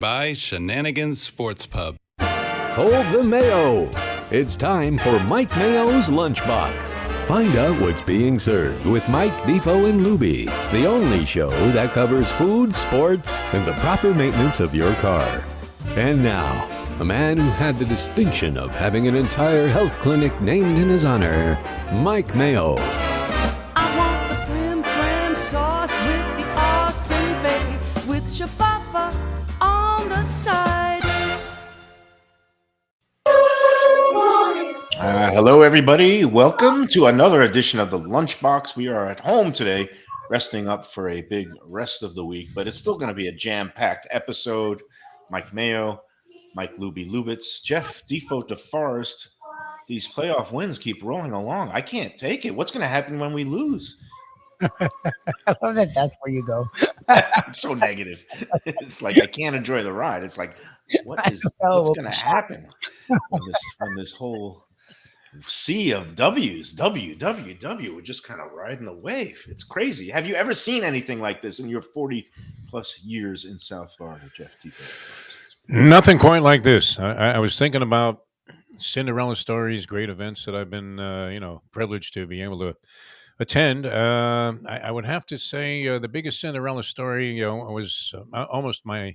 by Shenanigan Sports Pub. Hold the Mayo. It's time for Mike Mayo's Lunchbox. Find out what's being served with Mike, Defo and Lubie, the only show that covers food, sports, and the proper maintenance of your car. And now, a man who had the distinction of having an entire health clinic named in his honor, Mike Mayo. I want the flim flam sauce with the awesome fave with shafafa on the side. Hello, everybody. Welcome to another edition of the Lunchbox. We are at home today, resting up for a big rest of the week, but it's still going to be a jam-packed episode. Mike Mayo, Mike Lubie Lubitz, Jeff Defo DeForest. These playoff wins keep rolling along. I can't take it. What's going to happen when we lose? I love that that's where you go. I'm so negative. It's like I can't enjoy the ride. It's like, what's going to happen on this whole sea of W's? We're just kind of riding the wave. It's crazy. Have you ever seen anything like this in your 40-plus years in South Florida, Jeff Defo? Nothing quite like this. I was thinking about Cinderella stories, great events that I've been, privileged to be able to attend. I would have to say the biggest Cinderella story, was almost my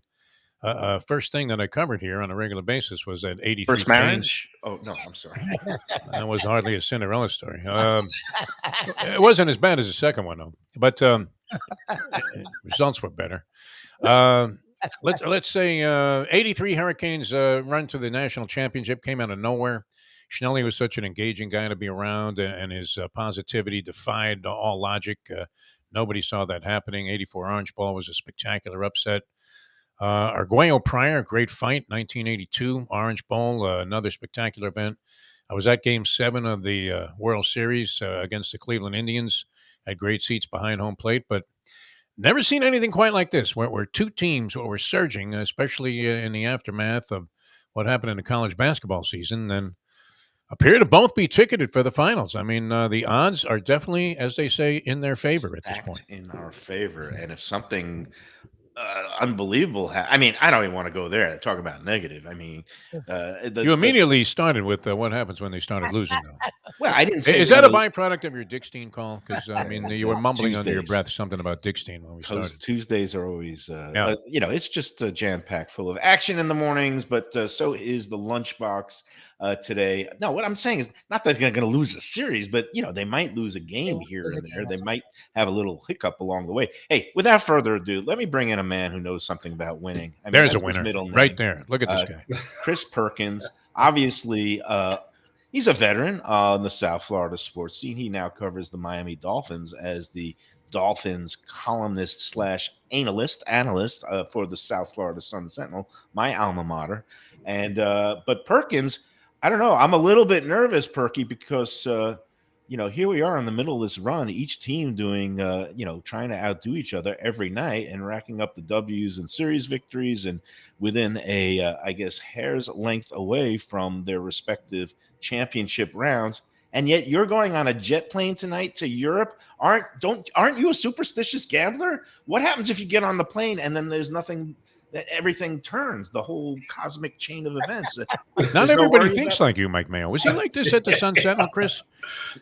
first thing that I covered here on a regular basis was that 83 First marriage? Oh, no, I'm sorry. That was hardly a Cinderella story. It wasn't as bad as the second one, though. But results were better. Let's say 83 Hurricanes run to the national championship came out of nowhere. Schnelly was such an engaging guy to be around, and his positivity defied all logic. Nobody saw that happening. 84 Orange Bowl was a spectacular upset. Arguello Pryor, great fight, 1982 Orange Bowl, another spectacular event. I was at Game 7 of the World Series against the Cleveland Indians. Had great seats behind home plate, but never seen anything quite like this, where two teams were surging, especially in the aftermath of what happened in the college basketball season, and appear to both be ticketed for the finals. I mean, the odds are definitely, as they say, in their favor at this point. In our favor, and if something unbelievable. I mean, I don't even want to go there. Talk about negative. I mean, you immediately started with what happens when they started losing, though. Well, I didn't say. Is that a byproduct of your Dickstein call? Because I mean, you were mumbling under your breath something about Dickstein when we started. Tuesdays are always, it's just jam packed full of action in the mornings. But so is the Lunchbox today. No, what I'm saying is not that they're going to lose a series, but they might lose a game here and there. They might have a little hiccup along the way. Hey, without further ado, let me bring in a man who knows something about winning. I mean, there's a winner right there. Look at this guy, Chris Perkins. Obviously, he's a veteran on the South Florida sports scene. He now covers the Miami Dolphins as the Dolphins columnist / analyst for the South Florida Sun Sentinel, my alma mater. And but Perkins, I don't know. I'm a little bit nervous, Perky, because here we are in the middle of this run. Each team doing trying to outdo each other every night and racking up the W's and series victories, and within a hair's length away from their respective championship rounds. And yet you're going on a jet plane tonight to Europe. Aren't you a superstitious gambler? What happens if you get on the plane and then there's nothing? Everything turns, the whole cosmic chain of events. Not everybody thinks like you, Mike Mayo. Was he like this at the Sun Sentinel, Chris?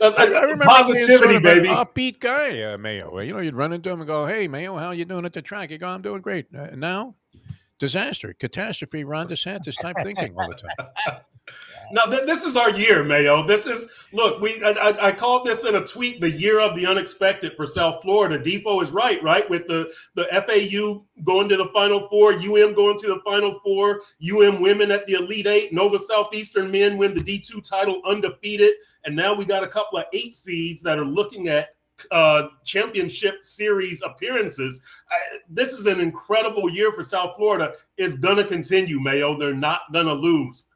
I remember positivity, baby. Upbeat guy, Mayo. You'd run into him and go, "Hey, Mayo, how you doing at the track?" You go, "I'm doing great." Now, disaster, catastrophe, Ron DeSantis type thinking all the time. No, this is our year, Mayo. This is, look, I called this in a tweet, the year of the unexpected for South Florida. Defo is right, with the FAU going to the Final Four, UM going to the Final Four, UM women at the Elite Eight, Nova Southeastern men win the D2 title undefeated, and now we got a couple of 8 seeds that are looking at championship series appearances. This is an incredible year for South Florida. It's going to continue, Mayo. They're not going to lose.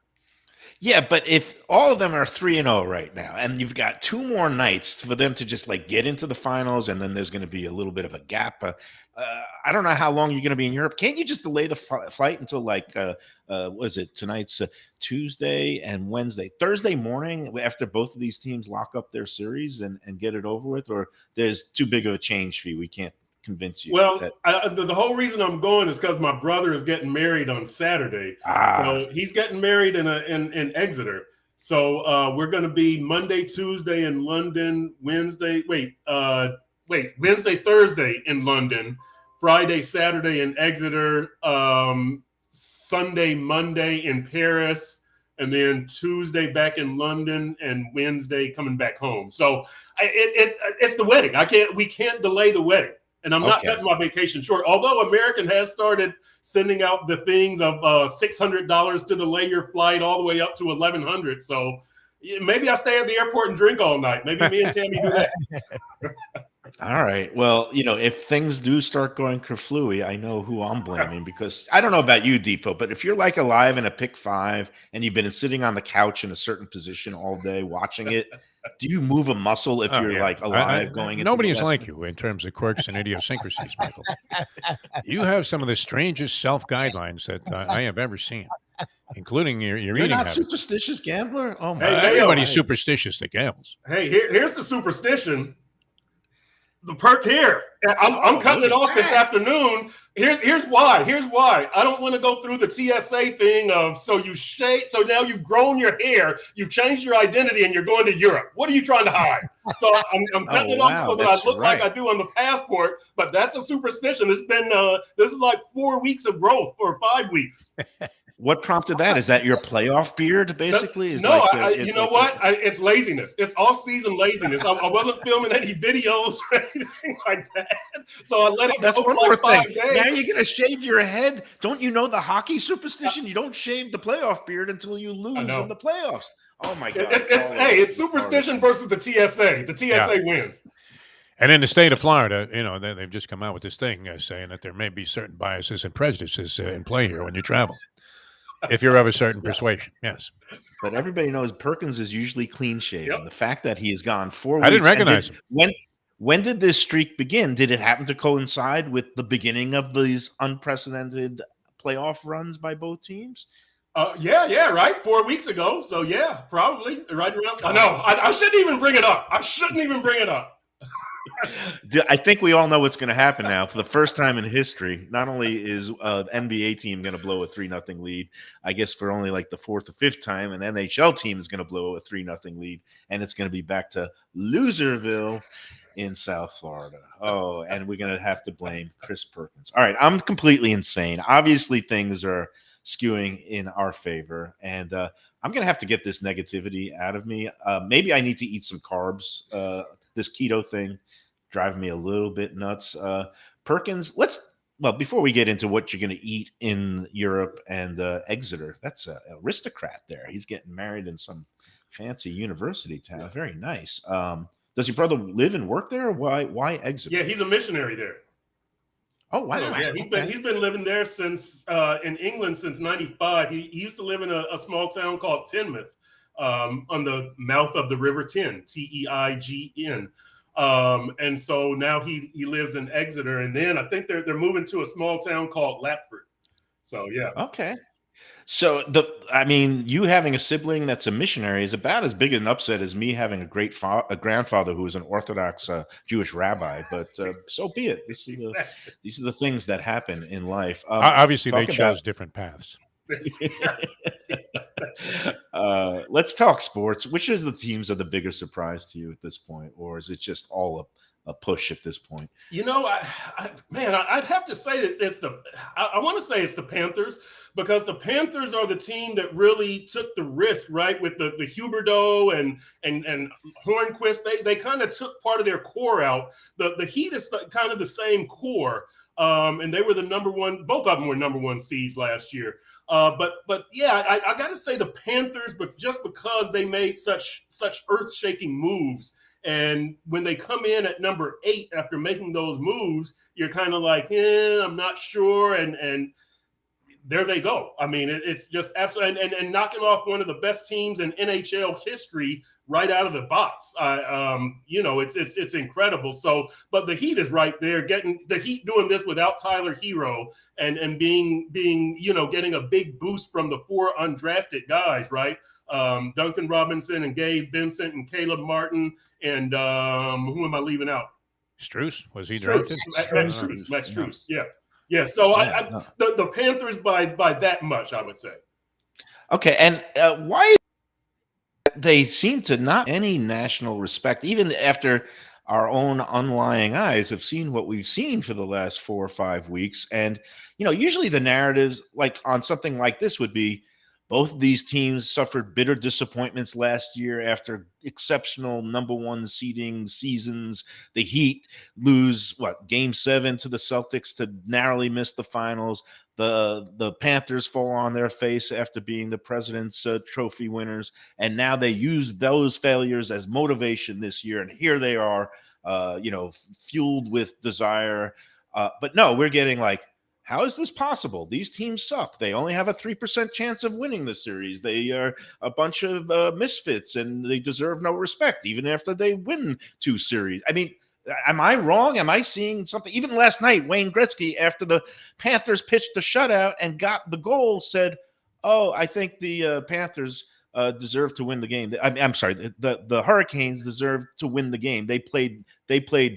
Yeah, but if all of them are 3-0 right now, and you've got 2 more nights for them to just get into the finals, and then there's going to be a little bit of a gap. I don't know how long you're going to be in Europe. Can't you just delay the flight until what is it? Tonight's Tuesday and Wednesday, Thursday morning after both of these teams lock up their series and get it over with, or there's too big of a change fee. We can't convince you? Well, that, the whole reason I'm going is because my brother is getting married on Saturday. So he's getting married in Exeter. So we're going to be Monday, Tuesday in London, Wednesday, Thursday in London, Friday, Saturday in Exeter, Sunday, Monday in Paris, and then Tuesday back in London, and Wednesday coming back home. So it's the wedding. We can't delay the wedding. And I'm not cutting my vacation short. Although American has started sending out the things of $600 to delay your flight all the way up to $1,100. So maybe I stay at the airport and drink all night. Maybe me and Tammy do that. All right. Well, if things do start going kerflooey, I know who I'm blaming, because I don't know about you, Defo, but if you're like alive in a pick 5 and you've been sitting on the couch in a certain position all day watching it, do you move a muscle if you're like alive going into Nobody the is lesson? like you in terms of quirks and idiosyncrasies, Michael. You have some of the strangest self-guidelines that I have ever seen, including your You're eating not habits. superstitious gambler? Oh my! Hey, Everybody's superstitious that gambles. Hey, here's the superstition. The perk here. I'm cutting it off this afternoon. Here's why. I don't want to go through the TSA thing of so now you've grown your hair, you've changed your identity, and you're going to Europe. What are you trying to hide? So I'm cutting it off so that I look like I do on the passport. But that's a superstition. It's been this is like 4 weeks of growth, or 5 weeks. What prompted that? Is that your playoff beard, basically? You know what? It's laziness. It's off-season laziness. I wasn't filming any videos or anything like that, so I let it That's go one for more like 5 thing. days. Now you're going to shave your head. Don't you know the hockey superstition? You don't shave the playoff beard until you lose in the playoffs. Oh, my God. It's superstition versus the TSA. The TSA wins. And in the state of Florida, they've just come out with this thing saying that there may be certain biases and prejudices in play here when you travel. If you're of a certain persuasion, yes. But everybody knows Perkins is usually clean shaven. Yep. The fact that he has gone 4 weeks. I didn't recognize him. When did this streak begin? Did it happen to coincide with the beginning of these unprecedented playoff runs by both teams? Yeah, right. 4 weeks ago. So yeah, probably right around. I know. I shouldn't even bring it up. I think we all know what's going to happen now. For the first time in history, not only is an NBA team going to blow a 3-0 lead, I guess for only like the 4th or 5th time, an NHL team is going to blow a 3-0 lead, and it's going to be back to Loserville in South Florida. Oh, and we're going to have to blame Chris Perkins. All right, I'm completely insane. Obviously, things are skewing in our favor, and I'm going to have to get this negativity out of me. Maybe I need to eat some carbs. This keto thing driving me a little bit nuts. Perkins, before we get into what you're going to eat in Europe and Exeter, that's an aristocrat there. He's getting married in some fancy university town. Yeah. Very nice. Does your brother live and work there? Or why Exeter? Yeah, he's a missionary there. Oh, wow. Yeah, he's been living there since in England since '95. He used to live in a small town called Teignmouth, on the mouth of the River Tyne, Teign. And so now he lives in Exeter, and then I think they're moving to a small town called Lapford. So yeah. Okay. So you having a sibling that's a missionary is about as big an upset as me having a grandfather who was an Orthodox Jewish rabbi. But so be it. These are the things that happen in life. Obviously, they chose different paths. Let's talk sports. Which of the teams are the bigger surprise to you at this point, or is it just all a push at this point? I'd have to say that I want to say it's the Panthers, because the Panthers are the team that really took the risk, right, with the Huberdeau and Hornquist. They kind of took part of their core out. The Heat is kind of the same core. And they were the number one. Both of them were number 1 seeds last year. But yeah, I got to say the Panthers, but just because they made such earth-shaking moves, and when they come in at number 8 after making those moves, you're kind of like, I'm not sure, and there they go. I mean, it's just absolutely and knocking off one of the best teams in NHL history right out of the box. It's incredible. So, but the Heat is right there, getting the Heat doing this without Tyler Hero and being getting a big boost from the 4 undrafted guys, right? Duncan Robinson and Gabe Vincent and Caleb Martin and who am I leaving out? Struess, was he Strus, drafted? Max Strus, Max Strus. Yeah. So No. the Panthers by that much, I would say. Okay, and why they seem to not any national respect, even after our own unlying eyes have seen what we've seen for the last 4 or 5 weeks. And usually the narratives, like on something like this, would be both of these teams suffered bitter disappointments last year after exceptional number one seeding seasons. The Heat lose game 7 to the Celtics to narrowly miss the finals. The Panthers fall on their face after being the President's Trophy winners, and now they use those failures as motivation this year. And here they are, fueled with desire. But no, we're getting like, how is this possible? These teams suck. They only have a 3% chance of winning the series. They are a bunch of misfits, and they deserve no respect, even after they win 2 series. I mean, am I wrong? Am I seeing something? Even last night, Wayne Gretzky, after the Panthers pitched the shutout and got the goal, said, "Oh, I think the Panthers deserve to win the game. I'm sorry, the Hurricanes deserve to win the game. They played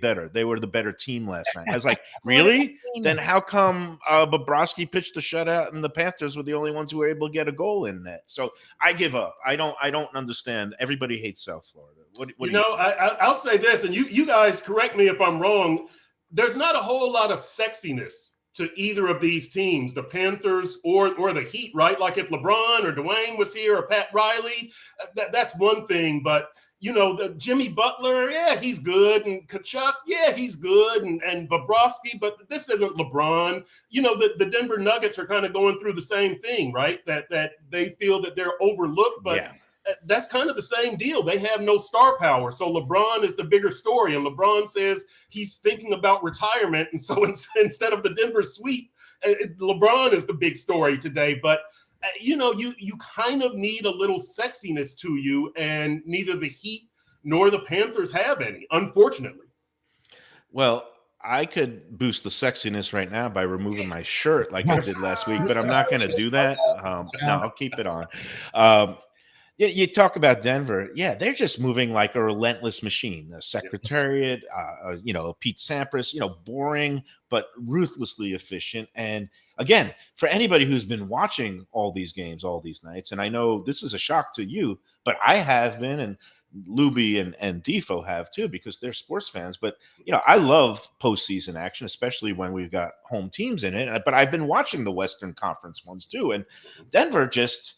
better. They were the better team last night." I was like, really? Then how come Bobrovsky pitched the shutout and the Panthers were the only ones who were able to get a goal in net? So I give up. I don't understand. Everybody hates South Florida. What do you know? I'll say this, and you guys correct me if I'm wrong. There's not a whole lot of sexiness to either of these teams, the Panthers or the Heat, right? Like if LeBron or Dwayne was here or Pat Riley, that's one thing. But the Jimmy Butler, yeah, he's good, and Kachuk, yeah, he's good, and Bobrovsky, but this isn't LeBron. The Denver Nuggets are kind of going through the same thing, right? That they feel that they're overlooked, but Yeah. That's kind of the same deal. They have no star power. So LeBron is the bigger story. And LeBron says he's thinking about retirement. And so instead of the Denver sweep, LeBron is the big story today. But, you kind of need a little sexiness to you. And neither the Heat nor the Panthers have any, unfortunately. Well, I could boost the sexiness right now by removing my shirt like I did last week, but I'm not going to do that. No, I'll keep it on. You talk about Denver. Yeah, they're just moving like a relentless machine. The Secretariat, Pete Sampras, boring but ruthlessly efficient. And again, for anybody who's been watching all these games, all these nights, and I know this is a shock to you, but I have been, and Lubie and Defo have too, because they're sports fans. But I love postseason action, especially when we've got home teams in it. But I've been watching the Western Conference ones too, and Denver just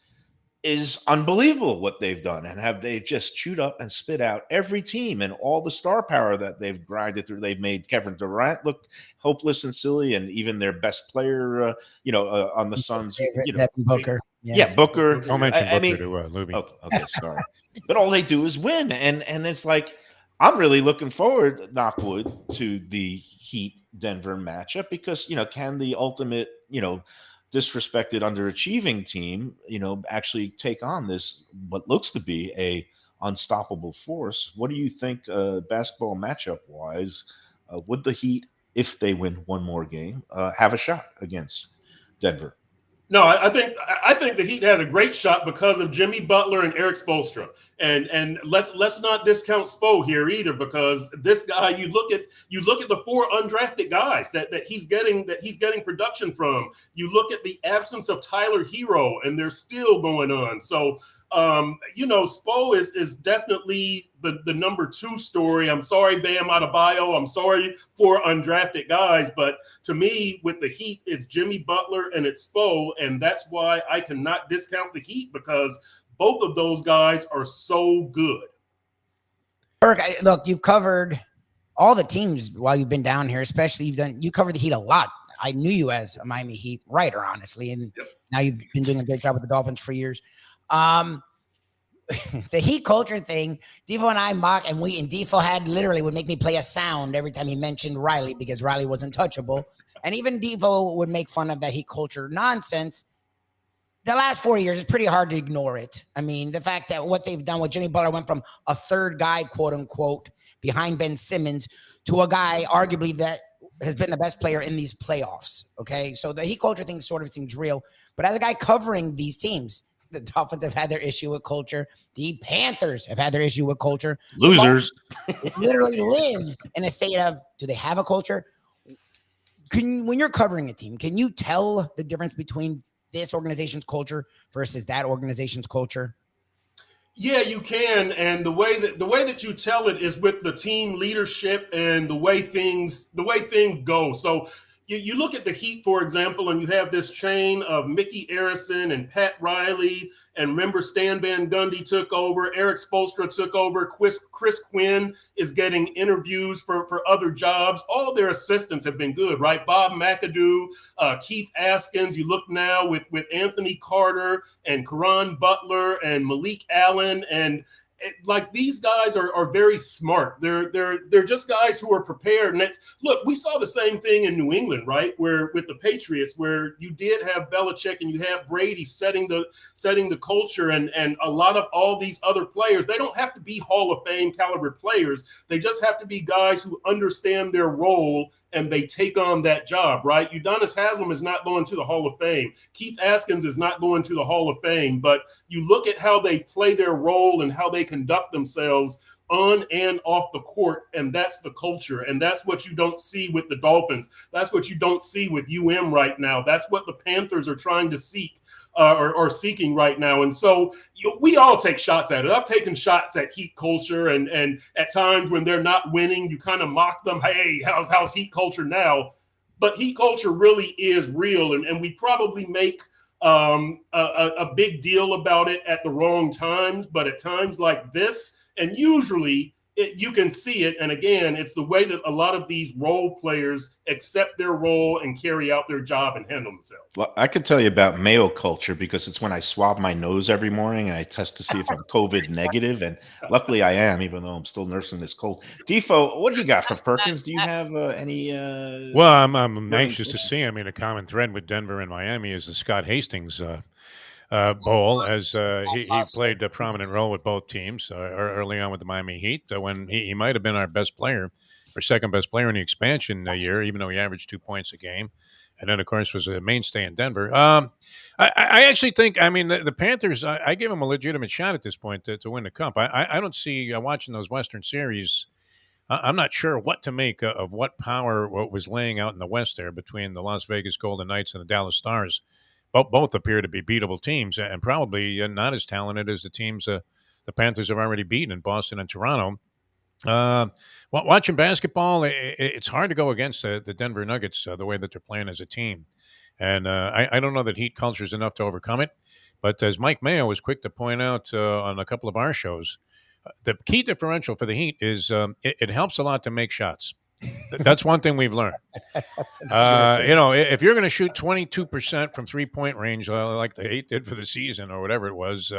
is unbelievable what they've done, and they've just chewed up and spit out every team and all the star power that they've grinded through. They've made Kevin Durant look hopeless and silly, and even their best player, on the Suns, Devin Booker. Yes. Yeah, Booker. Don't mention Booker mean, to Lubie. okay, sorry, but all they do is win, and it's like I'm really looking forward, knockwood, to the Heat Denver matchup because can the ultimate disrespected, underachieving team, actually take on this what looks to be a unstoppable force? What do you think, basketball matchup wise, would the Heat, if they win one more game, have a shot against Denver? No, I think the Heat has a great shot because of Jimmy Butler and Eric Spoelstra. And let's not discount Spo here either, because this guy, you look at the 4 undrafted guys that he's getting production from. You look at the absence of Tyler Hero, and they're still going on. So Spo is definitely the number 2 story. I'm sorry, Bam Adebayo. I'm sorry for undrafted guys, but to me, with the Heat, it's Jimmy Butler and it's Spo, and that's why I cannot discount the Heat, because both of those guys are so good. Eric, look, you've covered all the teams while you've been down here, especially you covered the Heat a lot. I knew you as a Miami Heat writer, honestly, and now you've been doing a great job with the Dolphins for years. The Heat culture thing, Defo and I mock, and Defo would make me play a sound every time he mentioned Riley, because Riley was untouchable. And even Defo would make fun of that Heat culture nonsense. The last 4 years, it's pretty hard to ignore it. I mean, the fact that what they've done with Jimmy Butler went from a third guy, quote unquote, behind Ben Simmons to a guy arguably that has been the best player in these playoffs. Okay. So the Heat culture thing sort of seems real, but as a guy covering these teams, The Dolphins have had their issue with culture. The Panthers have had their issue with culture. Losers. They literally live in a state of, do they have a culture? When you're covering a team, can you tell the difference between this organization's culture versus that organization's culture? Yeah, you can, and the way that you tell it is with the team leadership and the way things go. So you look at the Heat, for example, and you have this chain of Mickey Arison and Pat Riley, and remember Stan Van Gundy took over, Eric Spoelstra took over, Chris Quinn is getting interviews for other jobs. All their assistants have been good, right? Bob McAdoo, Keith Askins. You look now with Anthony Carter and Karan Butler and Malik Allen, and like these guys are very smart. They're just guys who are prepared. And look, we saw the same thing in New England, right? Where with the Patriots, where you did have Belichick and you have Brady setting the culture, and a lot of all these other players, they don't have to be Hall of Fame caliber players. They just have to be guys who understand their role and they take on that job, right? Udonis Haslem is not going to the Hall of Fame. Keith Askins is not going to the Hall of Fame, but you look at how they play their role and how they conduct themselves on and off the court, and that's the culture, and that's what you don't see with the Dolphins. That's what you don't see with right now. That's what the Panthers are trying to seek. Or seeking right now. And so we all take shots at it. I've taken shots at Heat culture, and at times when they're not winning, you kind of mock them. Hey, how's Heat culture now? But Heat culture really is real, and we probably make a big deal about it at the wrong times. But at times like this, and usually you can see it. And again, it's the way that a lot of these role players accept their role and carry out their job and handle themselves. Well, I could tell you about Mayo culture because it's when I swab my nose every morning and I test to see if I'm COVID negative. And luckily I am, even though I'm still nursing this cold. Defo, what do you got for Perkins? Do you have any? Well, I'm anxious to see. I mean, a common thread with Denver and Miami is the Scott Hastings Bowl, as he played a prominent role with both teams early on with the Miami Heat, when he might have been our best player or second best player in the expansion year, even though he averaged 2 points a game. And then, of course, was a mainstay in Denver. I actually think, I mean, the Panthers, I give them a legitimate shot at this point to win the Cup. I don't see, watching those Western series, I'm not sure what to make of what power was laying out in the West there between the Las Vegas Golden Knights and the Dallas Stars. Both appear to be beatable teams, and probably not as talented as the teams the Panthers have already beaten in Boston and Toronto. Watching basketball, it's hard to go against the Denver Nuggets the way that they're playing as a team. And I don't know that Heat culture is enough to overcome it. But as Mike Mayo was quick to point out on a couple of our shows, the key differential for the Heat is it helps a lot to make shots. That's one thing we've learned. If you're going to shoot 22% from 3-point range, like the Heat did for the season or whatever it was,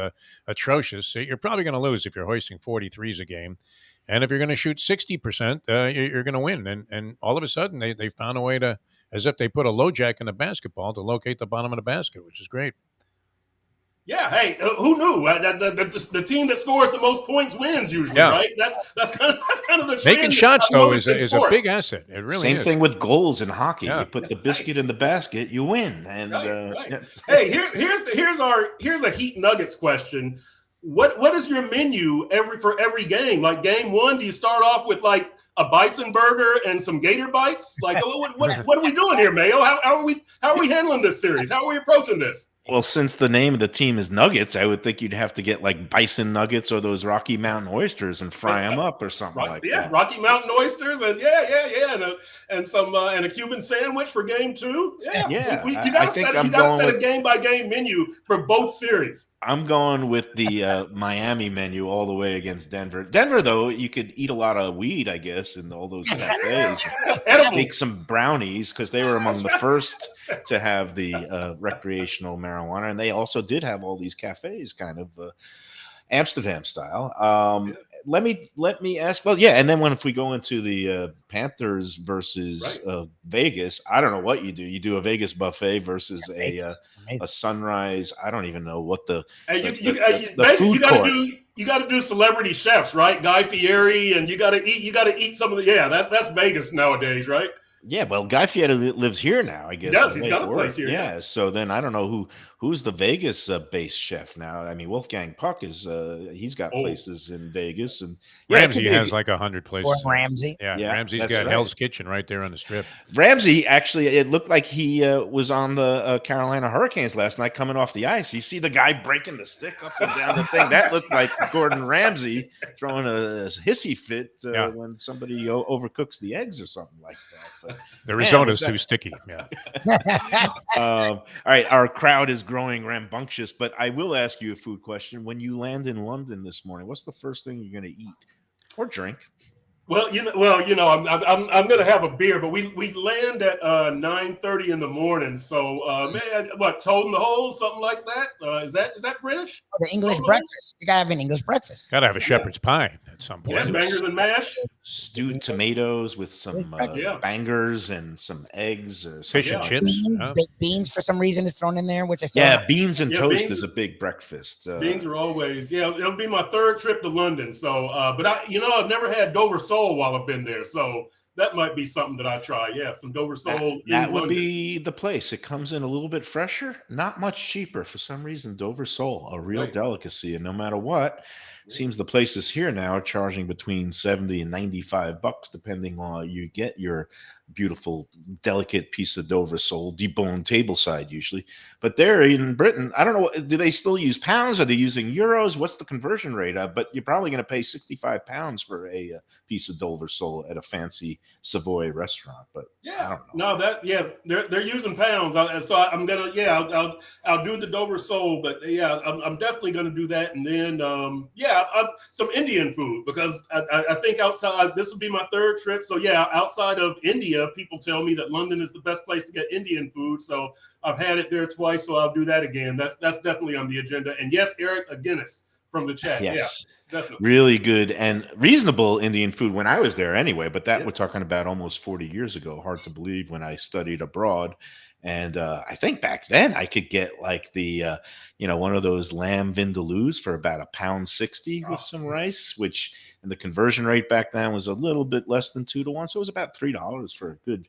atrocious, you're probably going to lose if you're hoisting 43s a game. And if you're going to shoot 60%, you're going to win. And all of a sudden, they found a way to, as if they put a low jack in a basketball, to locate the bottom of the basket, which is great. Yeah, hey, who knew? The team that scores the most points wins usually, right? That's kind of the trend. Making shots though is a big asset. It really Same is. thing with goals in hockey. Yeah. You put the biscuit in the basket, you win. And right. Hey, here's a Heat Nuggets question. What is your menu for every game? Like game one, do you start off with like a bison burger and some gator bites? Like what are we doing here, Mayo? How are we handling this series? How are we approaching this? Well, since the name of the team is Nuggets, I would think you'd have to get like bison nuggets or those Rocky Mountain oysters and fry them up or something like that. Yeah, Rocky Mountain oysters and and some and a Cuban sandwich for game two. Yeah. You got to set a game by game menu for both series. I'm going with the Miami menu all the way against Denver. Denver, though, you could eat a lot of weed, I guess, in all those cafes. Make some brownies because they were among the first to have the recreational marijuana, and they also did have all these cafes, kind of Amsterdam style. Let me ask. Well, yeah, and then if we go into the Panthers versus Vegas, I don't know what you do. You do a Vegas buffet versus a Sunrise. I don't even know what the food court. You got to do celebrity chefs, right? Guy Fieri, and you got to eat some of the. Yeah, that's Vegas nowadays, right? Yeah, well, Guy Fieri lives here now, I guess. He does. He's got a place here. Yeah, so then I don't know who who's the Vegas based chef now? I mean, Wolfgang Puck is he's got Oh. places in Vegas, and yeah, it could Ramsey be has like 100 places. Gordon Ramsay. Yeah, Yeah, Ramsey's that's got right. Hell's Kitchen right there on the strip. Ramsey actually, it looked like he was on the Carolina Hurricanes last night coming off the ice. You see the guy breaking the stick up and down the thing. That looked like Gordon Ramsay throwing a hissy fit when somebody overcooks the eggs or something like that. But, The risotto's too sticky. Yeah. all right, our crowd is growing rambunctious, but I will ask you a food question. When you land in London this morning, what's the first thing you're going to eat or drink? Well, I'm going to have a beer, but we land at 9:30 in the morning. So, man, what, toad in the hole, something like that? Is that British? Oh, the English breakfast. You gotta have an English breakfast. Got to have a shepherd's pie at some point. Yeah, bangers and mash. Stewed tomatoes with some Yeah. bangers and some eggs or Fish something and like chips. Beans, Yeah. baked beans for some reason is thrown in there, which I saw. Yeah, beans and Yeah, toast beans- is a big breakfast. Beans are always, it'll be my third trip to London. So, but I've never had Dover sole while I've been there. So that might be something that I try. Yeah, some Dover sole. that in would London. be the place. It comes in a little bit fresher, not much cheaper. For some reason, Dover sole, a real Right. delicacy. And no matter what, seems the places here now are charging between 70 and $95, depending on you get your beautiful, delicate piece of Dover sole, deboned tableside usually. But there in Britain, I don't know, do they still use pounds? Are they using euros? What's the conversion rate? But you're probably going to pay 65 pounds for a piece of Dover sole at a fancy Savoy restaurant. But I don't know. No, they're using pounds. I'm gonna, I'll do the Dover sole, but I'm definitely gonna do that, and then some Indian food, because I think outside, this will be my third trip. So outside of India, people tell me that London is the best place to get Indian food. So I've had it there twice, so I'll do that again. That's definitely on the agenda. And yes, Eric, a Guinness from the chat. Yes. Yeah, definitely. Really good and reasonable Indian food when I was there anyway, but that we're talking about almost 40 years ago. Hard to believe when I studied abroad. And I think back then I could get like the, one of those lamb vindaloos for about £1.60 with some rice, which and the conversion rate back then was a little bit less than 2 to 1. So it was about $3 for a good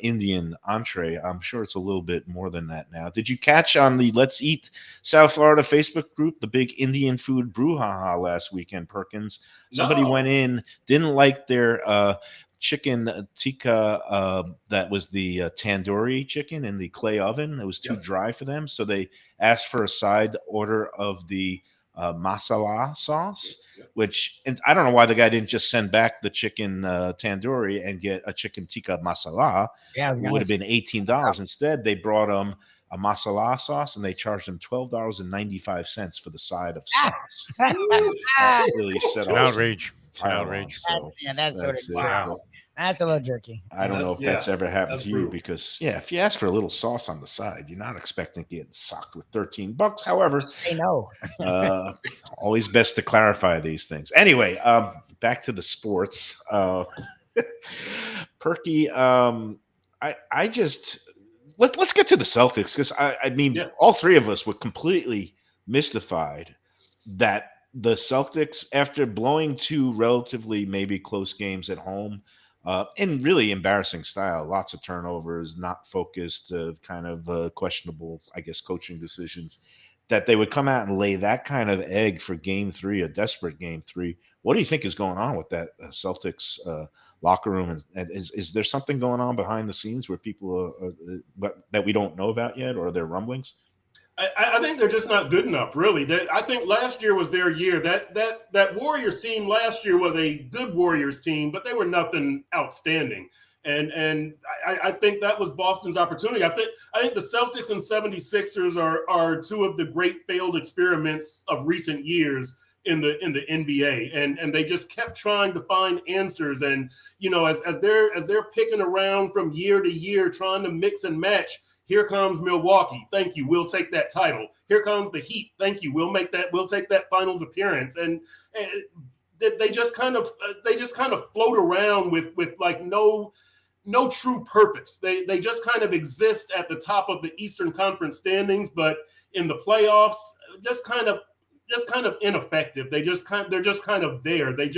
Indian entree. I'm sure it's a little bit more than that now. Did you catch on the Let's Eat South Florida Facebook group, the big Indian food brouhaha last weekend, Perkins? Somebody No. went in, didn't like their chicken tikka that was the tandoori chicken in the clay oven. It was too dry for them, so they asked for a side order of the masala sauce, which, and I don't know why the guy didn't just send back the chicken tandoori and get a chicken tikka masala. Yeah, I was It gonna would have say- been $18. Instead, they brought him a masala sauce and they charged him $12.95 for the side of sauce. That really set It's an off outrage. It's an fire outrage. alarms. So That's sort of that's it. wow. That's a little jerky. I don't know if that's ever happened that's to you brutal. because, if you ask for a little sauce on the side, you're not expecting to get socked with $13. However, Say no. always best to clarify these things. Anyway, back to the sports. Perky, I just let's get to the Celtics because I mean, all three of us were completely mystified that the Celtics, after blowing two relatively maybe close games at home, in really embarrassing style, lots of turnovers, not focused, kind of questionable, I guess, coaching decisions, that they would come out and lay that kind of egg for game three, a desperate game three. What do you think is going on with that Celtics locker room? And is there something going on behind the scenes where people that we don't know about yet, or are there rumblings? I think they're just not good enough, really. I think last year was their year. That Warriors team last year was a good Warriors team, but they were nothing outstanding. And I think that was Boston's opportunity. I think the Celtics and 76ers are two of the great failed experiments of recent years in the NBA. And they just kept trying to find answers. And as they're picking around from year to year, trying to mix and match. Here comes Milwaukee. Thank you. We'll take that title. Here comes the Heat. Thank you. We'll take that finals appearance. And they just kind of float around with like no true purpose. They just kind of exist at the top of the Eastern Conference standings, but in the playoffs, just kind of just kind of ineffective. They're just kind of there. They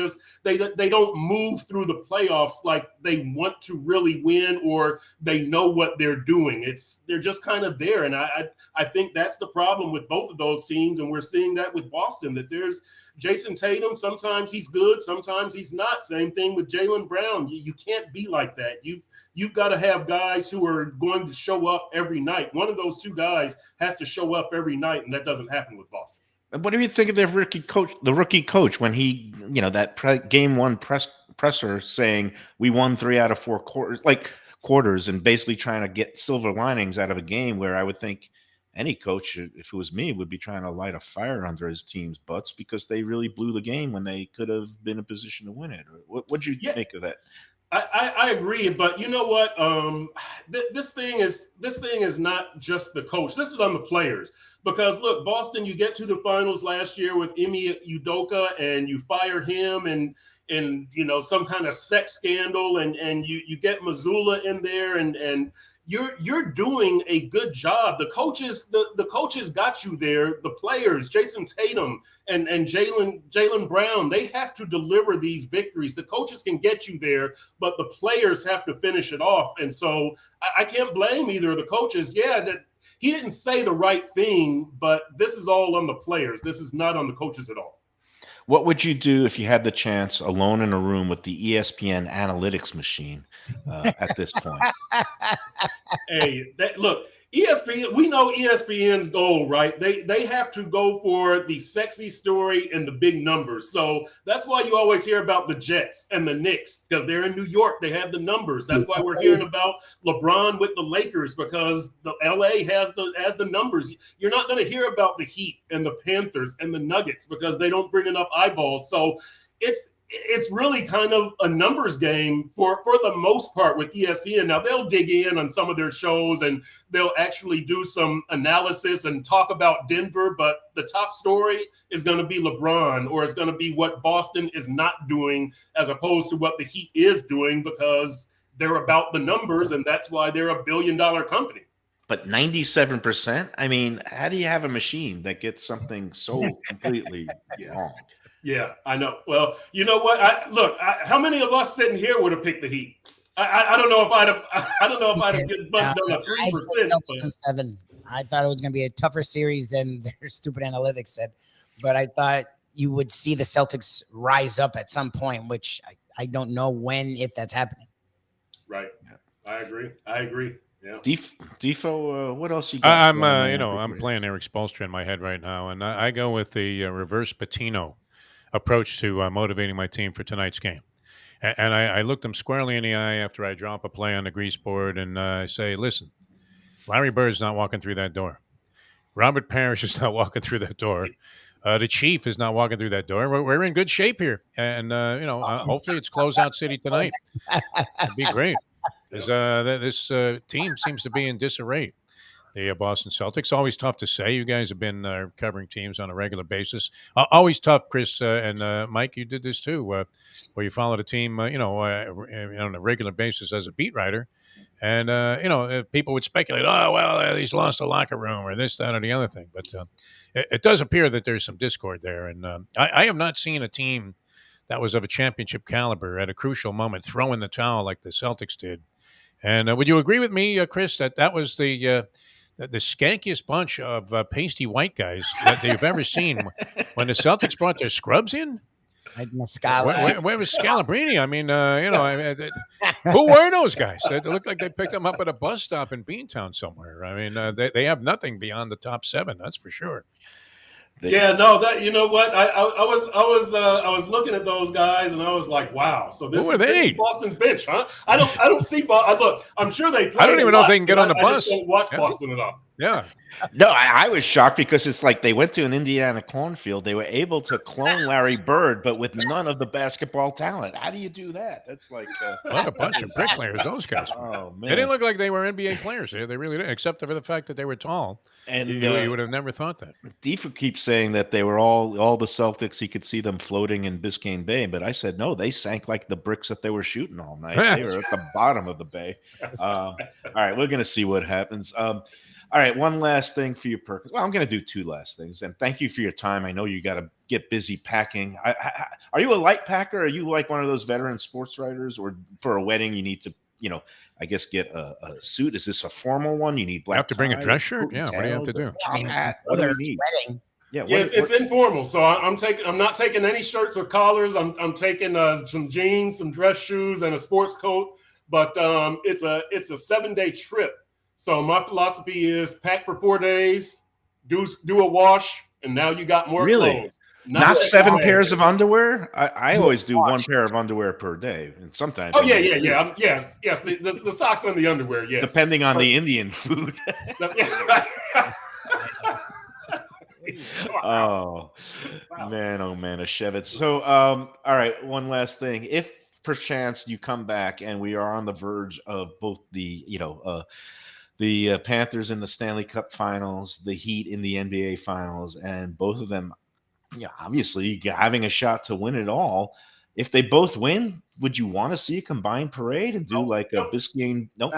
don't move through the playoffs like they want to really win, or they know what they're doing. They're just kind of there, and I think that's the problem with both of those teams, and we're seeing that with Boston. That there's Jason Tatum. Sometimes he's good, sometimes he's not. Same thing with Jaylen Brown. You can't be like that. You've got to have guys who are going to show up every night. One of those two guys has to show up every night, and that doesn't happen with Boston. What do you think of the rookie coach, when he, that game one presser saying we won 3 out of 4 quarters, and basically trying to get silver linings out of a game where I would think any coach, if it was me, would be trying to light a fire under his team's butts because they really blew the game when they could have been in a position to win it. What'd you make of that? I agree, but you know what? This thing is not just the coach. This is on the players. Because look, Boston, you get to the finals last year with Ime Udoka, and you fired him, and some kind of sex scandal, and you get Missoula in there, and you're doing a good job. The coaches got you there. The players, Jason Tatum and Jaylen Brown, they have to deliver these victories. The coaches can get you there, but the players have to finish it off. And so I can't blame either of the coaches. Yeah, that he didn't say the right thing, but this is all on the players. This is not on the coaches at all. What would you do if you had the chance, alone in a room with the ESPN analytics machine at this point? Hey, look, ESPN, we know ESPN's goal, right? They have to go for the sexy story and the big numbers. So that's why you always hear about the Jets and the Knicks, because they're in New York. They have the numbers. That's why we're hearing about LeBron with the Lakers, because the LA has the numbers. You're not going to hear about the Heat and the Panthers and the Nuggets because they don't bring enough eyeballs. So it's really kind of a numbers game for the most part with ESPN. Now, they'll dig in on some of their shows and they'll actually do some analysis and talk about Denver, but the top story is going to be LeBron, or it's going to be what Boston is not doing as opposed to what the Heat is doing, because they're about the numbers, and that's why they're a billion-dollar company. But 97%? I mean, how do you have a machine that gets something so completely wrong? Yeah, I know. Well, you know what? How many of us sitting here would have picked the Heat? I don't know if I'd have. I don't know if I'd have done a 3%. 7. I thought it was going to be a tougher series than their stupid analytics said, but I thought you would see the Celtics rise up at some point, which I don't know when, if that's happening. Right. I agree. Yeah. Defo, what else you got? I'm playing Eric Spoelstra in my head right now, and I go with the reverse Patino approach to motivating my team for tonight's game. And I looked them squarely in the eye after I drop a play on the grease board, and I say, listen, Larry Bird's not walking through that door. Robert Parrish is not walking through that door. The Chief is not walking through that door. We're in good shape here. And, hopefully it's closeout city tonight. It'd be great. Because this team seems to be in disarray. The Boston Celtics, always tough to say. You guys have been covering teams on a regular basis. Always tough, Chris and Mike. You did this too, where you followed a team, on a regular basis as a beat writer, and people would speculate, oh well, he's lost a locker room or this, that, or the other thing. But it does appear that there's some discord there, and I have not seen a team that was of a championship caliber at a crucial moment throw in the towel like the Celtics did. And would you agree with me, Chris, that was the skankiest bunch of pasty white guys that they've ever seen when the Celtics brought their scrubs in? Like Muscala. Where was Scalabrini? I mean, who were those guys? They looked like they picked them up at a bus stop in Beantown somewhere. I mean, they have nothing beyond the top 7, that's for sure. That, you know what? I was looking at those guys and I was like, wow. So this is Boston's bench, huh? I don't see Boston. Look, I'm sure they play. I don't even know if they can get on the bus. I just don't watch Boston at all. Yeah. No, I was shocked because it's like they went to an Indiana cornfield. They were able to clone Larry Bird, but with none of the basketball talent. How do you do that? That's like what a bunch of bricklayers those guys were. Oh, man. They didn't look like they were NBA players. They really didn't, except for the fact that they were tall. And you would have never thought that. Defo keeps saying that they were all the Celtics. He could see them floating in Biscayne Bay, but I said no. They sank like the bricks that they were shooting all night. They were at the bottom of the bay. All right, we're going to see what happens. All right, one last thing for you, Perkins. Well, I'm going to do two last things, and thank you for your time. I know you got to get busy packing. Are you a light packer? Are you like one of those veteran sports writers, or for a wedding you need to, I guess get a suit? Is this a formal one? You need black. You have to bring a tie, dress shirt. coat Yeah, and what do you have to tails, do? I mean, top hat? What do you need? wedding. Yeah, Yeah, it's informal. So I'm not taking any shirts with collars. I'm taking some jeans, some dress shoes, and a sports coat. But it's a 7-day trip. So my philosophy is pack for 4 days, do a wash, and now you got more clothes. Not 7 pairs of underwear. I always do one pair of underwear per day, and sometimes. Oh yeah. Yes. The socks and the underwear. Yes. Depending on the Indian food. Oh man, Ashevitz. So, all right, one last thing. If perchance you come back and we are on the verge of both the Panthers in the Stanley Cup Finals, the Heat in the NBA Finals, and both of them, obviously having a shot to win it all. If they both win, would you want to see a combined parade and do a Biscayne? No.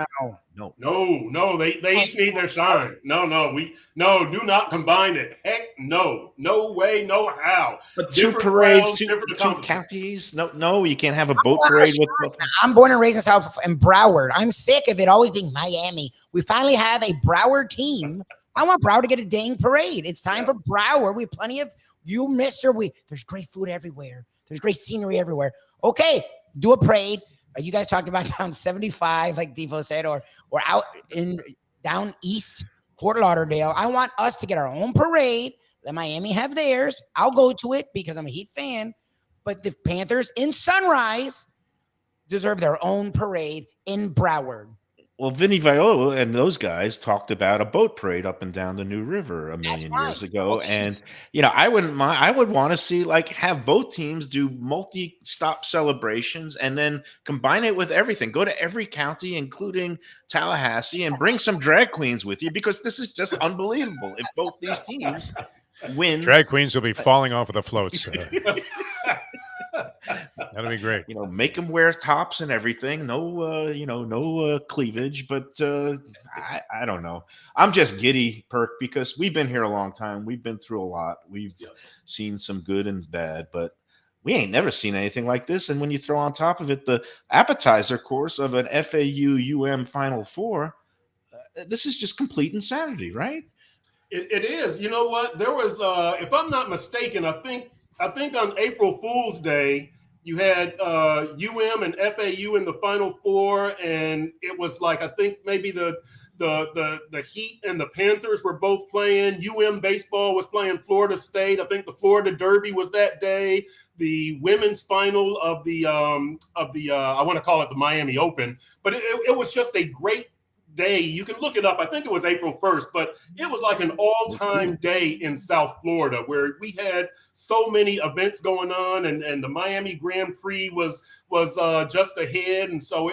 They each need their shine. Do not combine it. Heck no way, no how. But two parades, two counties. No, you can't have a boat parade with both. I'm born and raised in Broward. I'm sick of it always being Miami. We finally have a Broward team. I want Broward to get a dang parade. It's time for Broward. We have plenty of there's great food everywhere. There's great scenery everywhere. Okay, do a parade. You guys talked about down 75, like Defo said, or out in down east, Fort Lauderdale. I want us to get our own parade. Let Miami have theirs. I'll go to it because I'm a Heat fan. But the Panthers in Sunrise deserve their own parade in Broward. Well, Vinny Viola and those guys talked about a boat parade up and down the New River a million years ago. Okay. And, I wouldn't mind. I would want to see have both teams do multi-stop celebrations and then combine it with everything. Go to every county, including Tallahassee, and bring some drag queens with you because this is just unbelievable. If both these teams win. Drag queens will be falling off of the floats. That'll be great. Make them wear tops and everything. No cleavage. But I don't know. I'm just giddy, Perk, because we've been here a long time. We've been through a lot. We've seen some good and bad, but we ain't never seen anything like this. And when you throw on top of it the appetizer course of an FAU-UM Final Four, this is just complete insanity, right? It is. You know what? There was, if I'm not mistaken, I think on April Fool's Day, you had UM and FAU in the Final Four, and it was I think maybe the Heat and the Panthers were both playing. UM baseball was playing Florida State. I think the Florida Derby was that day. The women's final of the I want to call it the Miami Open, but it was just a great day. You can look it up. I think it was April 1st, but it was like an all-time day in South Florida where we had so many events going on, and the Miami Grand Prix was just ahead, and so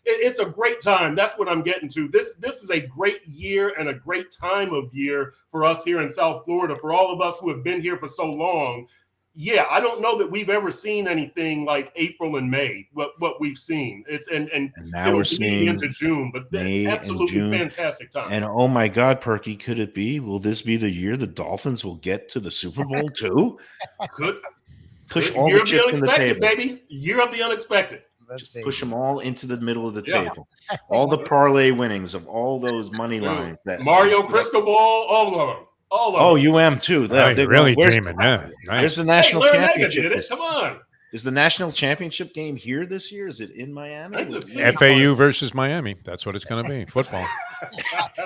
it's a great time. That's what I'm getting to. This is a great year and a great time of year for us here in South Florida, for all of us who have been here for so long. Yeah, I don't know that we've ever seen anything like April and May. What we've seen, and now we're seeing into June, but May absolutely fantastic time. And oh my God, Perky, could it be? Will this be the year the Dolphins will get to the Super Bowl too? Push all the chips in the table, baby. Year of the unexpected. Just push them all into the middle of the table. All the parlay winnings of all those money lines. That Mario Crystal Ball, all of them. UM too. That's really dreaming. Nice. There's the national championship. Come on. Is the national championship game here this year? Is it in Miami? FAU versus Miami. That's what it's going to be. Football.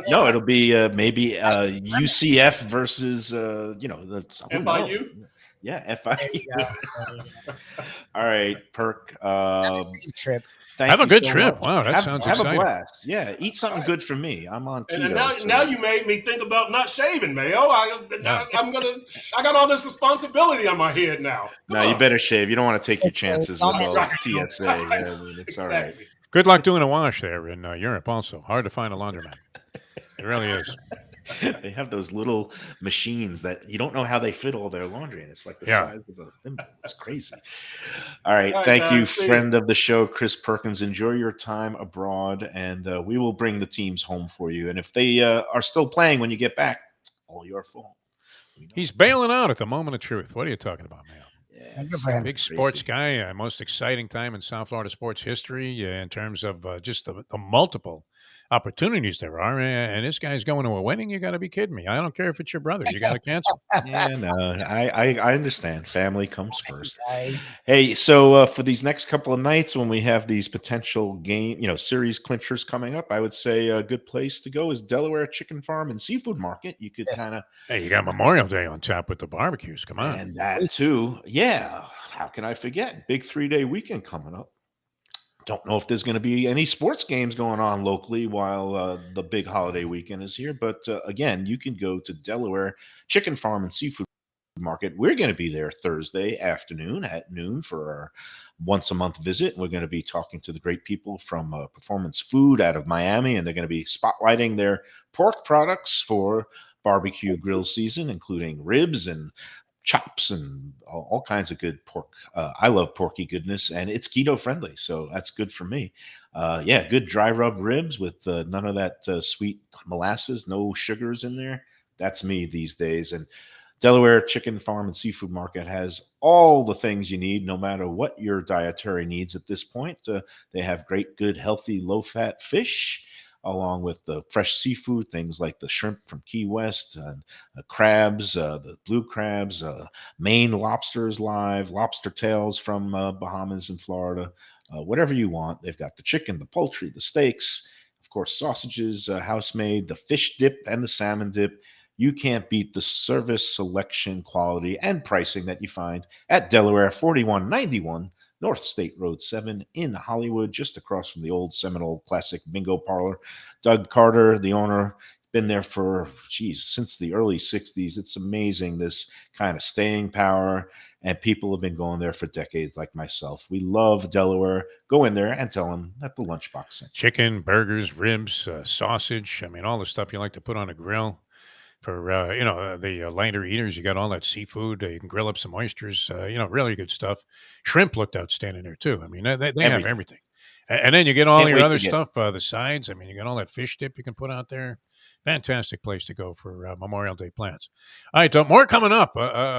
No, it'll be maybe UCF versus the FIU. Yeah, FIU. All right, Perk. Safe trip. Have a good trip. Wow, that sounds exciting. Have a blast. Yeah, eat something good for me. I'm on keto. And now you made me think about not shaving, Mayo. I got all this responsibility on my head now. You better shave. You don't want to take your chances with all TSA. Yeah, it's all right. Good luck doing a wash there in Europe also. Hard to find a laundromat. It really is. They have those little machines that you don't know how they fit all their laundry in. It's like the Yeah. size of a thimble. It's crazy. All right. All right, Thank you, guys, see friend of the show, Chris Perkins. Enjoy your time abroad, and we will bring the teams home for you. And if they are still playing when you get back, all your fault. We know. He's bailing out at the moment of truth. What are you talking about, man? Yeah, Good it's for him. Big crazy. sports guy, most exciting time in South Florida sports history in terms of just the multiple opportunities there are. And this guy's going to a wedding. You got to be kidding me. I don't care if it's your brother. You got to cancel. Yeah, no, I understand. Family comes first. Right. Hey, so for these next couple of nights, when we have these potential series clinchers coming up, I would say a good place to go is Delaware Chicken Farm and Seafood Market. You could Yes. kind of, Hey, you got Memorial Day on tap with the barbecues. Come on. and that too. Yeah, how can I forget? Big 3-day weekend coming up. Don't know if there's going to be any sports games going on locally while the big holiday weekend is here. But again, you can go to Delaware Chicken Farm and Seafood Market. We're going to be there Thursday afternoon at noon for our once a month visit. We're going to be talking to the great people from Performance Food out of Miami, and they're going to be spotlighting their pork products for barbecue grill season, including ribs and chops and all kinds of good pork. I love porky goodness, and it's keto friendly, so that's good for me. Yeah, good dry rub ribs with none of that sweet molasses, no sugars in there. That's me these days. And Delaware Chicken Farm and Seafood Market has all the things you need, no matter what your dietary needs at this point. They have great, good, healthy, low-fat fish, along with the fresh seafood, things like the shrimp from Key West, and crabs, the blue crabs, Maine lobsters live, lobster tails from Bahamas and Florida, whatever you want. They've got the chicken, the poultry, the steaks, of course, sausages, house-made, the fish dip, and the salmon dip. You can't beat the service, selection, quality, and pricing that you find at Delaware 4191 North State Road 7 in Hollywood, just across from the old Seminole Classic Bingo Parlor. Doug Carter, the owner, been there for, since the early 60s. It's amazing, this kind of staying power, and people have been going there for decades like myself. We love Delaware. Go in there and tell them that the Lunchbox sent you. Chicken, burgers, ribs, sausage. I mean, all the stuff you like to put on a grill. For the lighter eaters, you got all that seafood. You can grill up some oysters. Really good stuff. Shrimp looked outstanding there too. I mean, they have everything. And then you get all Can't your wait other to get- stuff, the sides. I mean, you got all that fish dip you can put out there. Fantastic place to go for Memorial Day plans. All right, more coming up.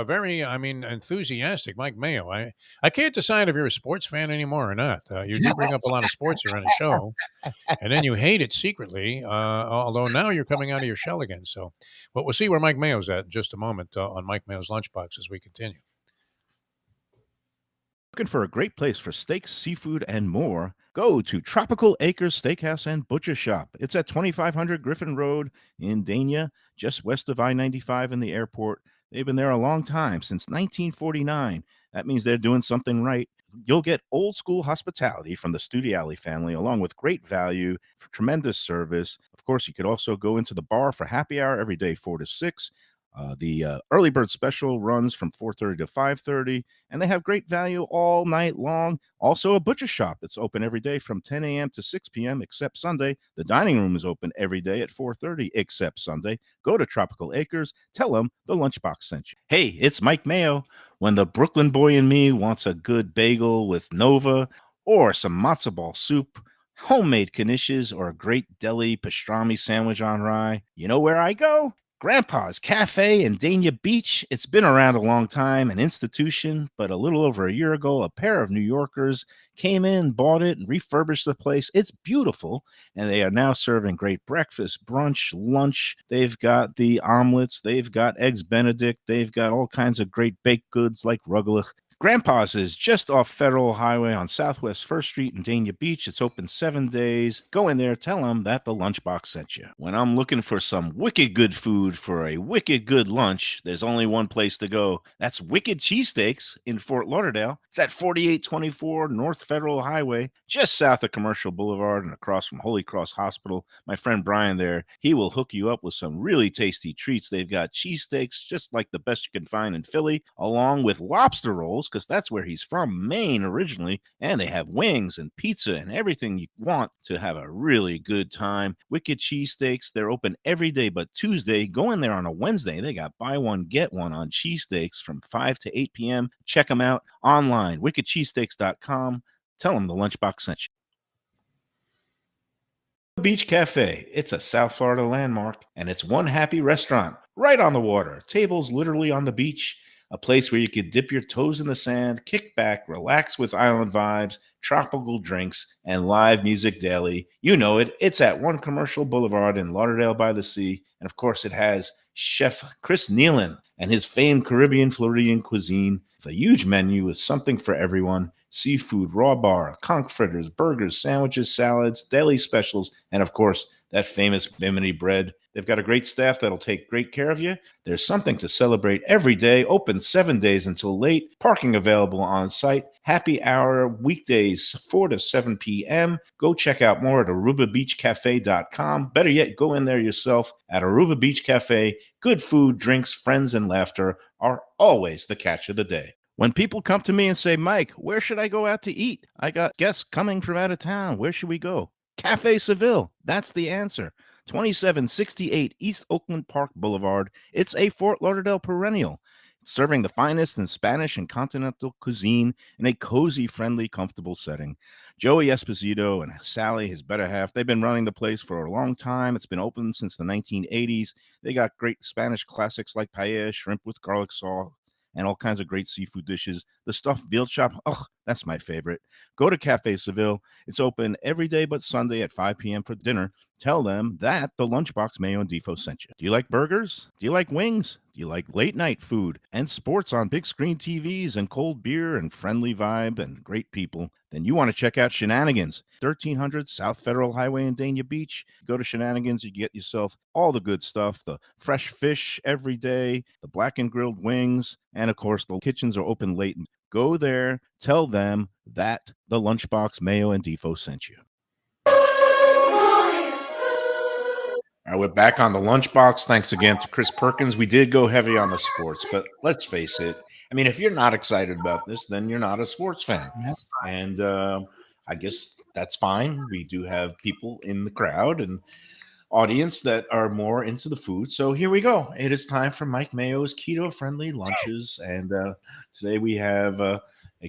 Very, enthusiastic Mike Mayo. I can't decide if you're a sports fan anymore or not. You do bring up a lot of sports here on the show, and then you hate it secretly, although now you're coming out of your shell again. So, but we'll see where Mike Mayo's at in just a moment on Mike Mayo's Lunchbox as we continue. Looking for a great place for steaks, seafood, and more? Go to Tropical Acres Steakhouse and Butcher Shop. It's at 2500 Griffin Road in Dania, just west of I-95 and the airport. They've been there a long time, since 1949. That means they're doing something right. You'll get old school hospitality from the Studiali family, along with great value, tremendous service. Of course, you could also go into the bar for happy hour every day, 4 to 6. The early bird special runs from 4:30 to 5:30, and they have great value all night long. Also, a butcher shop that's open every day from 10 a.m. to 6 p.m. except Sunday. The dining room is open every day at 4:30 except Sunday. Go to Tropical Acres. Tell them the Lunchbox sent you. Hey, it's Mike Mayo. When the Brooklyn boy in me wants a good bagel with Nova or some matzo ball soup, homemade knishes, or a great deli pastrami sandwich on rye, you know where I go? Grandpa's Cafe in Dania Beach. It's been around a long time, an institution, but a little over a year ago, a pair of New Yorkers came in, bought it, and refurbished the place. It's beautiful, and they are now serving great breakfast, brunch, lunch. They've got the omelets. They've got eggs Benedict. They've got all kinds of great baked goods like rugelach. Grandpa's is just off Federal Highway on Southwest 1st Street in Dania Beach. It's open 7 days. Go in there, tell them that the Lunchbox sent you. When I'm looking for some wicked good food for a wicked good lunch, there's only one place to go. That's Wicked Cheesesteaks in Fort Lauderdale. It's at 4824 North Federal Highway, just south of Commercial Boulevard and across from Holy Cross Hospital. My friend Brian there, he will hook you up with some really tasty treats. They've got cheesesteaks, just like the best you can find in Philly, along with lobster rolls, because that's where he's from, Maine originally, and they have wings and pizza and everything you want to have a really good time. Wicked Cheesesteaks, they're open every day but Tuesday. Go in there on a Wednesday. They got buy one, get one on cheesesteaks from 5 to 8 p.m. Check them out online, wickedcheesesteaks.com. Tell them the Lunchbox sent you. Beach Cafe. It's a South Florida landmark, and it's one happy restaurant right on the water. Tables literally on the beach. A place where you could dip your toes in the sand, kick back, relax with island vibes, tropical drinks, and live music daily. You know it. It's at One Commercial Boulevard in Lauderdale by the Sea. And of course, it has Chef Chris Nealon and his famed Caribbean Floridian cuisine. With a huge menu with something for everyone. Seafood, raw bar, conch fritters, burgers, sandwiches, salads, deli specials, and of course, that famous Bimini bread. They've got a great staff that'll take great care of you. There's something to celebrate every day. Open 7 days until late. Parking available on site. Happy hour weekdays 4 to 7 p.m. Go check out more at arubabeachcafe.com. Better yet, go in there yourself at Aruba Beach Cafe. Good food, drinks, friends, and laughter are always the catch of the day. When people come to me and say, Mike, where should I go out to eat? I got guests coming from out of town. Where should we go? Cafe Seville. That's the answer. 2768 East Oakland Park Boulevard. It's a Fort Lauderdale perennial, serving the finest in Spanish and continental cuisine in a cozy, friendly, comfortable setting. Joey Esposito and Sally, his better half, they've been running the place for a long time. It's been open since the 1980s. They got great Spanish classics like paella, shrimp with garlic sauce, and all kinds of great seafood dishes. The stuffed veal chop, that's my favorite. Go to Cafe Seville. It's open every day but Sunday at 5 p.m. for dinner. Tell them that the Lunchbox Mayo and Defo sent you. Do you like burgers? Do you like wings? Do you like late night food and sports on big screen TVs and cold beer and friendly vibe and great people? Then you want to check out Shenanigans, 1300 South Federal Highway in Dania Beach. Go to Shenanigans, you get yourself all the good stuff, the fresh fish every day, the black and grilled wings, and of course, the kitchens are open late. Go there, tell them that the Lunchbox Mayo and Defo sent you. All right, we're back on the Lunchbox. Thanks again to Chris Perkins. We did go heavy on the sports, but let's face it. I mean, if you're not excited about this, then you're not a sports fan. That's And I guess that's fine. We do have people in the crowd and audience that are more into the food. So here we go. It is time for Mike Mayo's keto-friendly lunches. And today we have a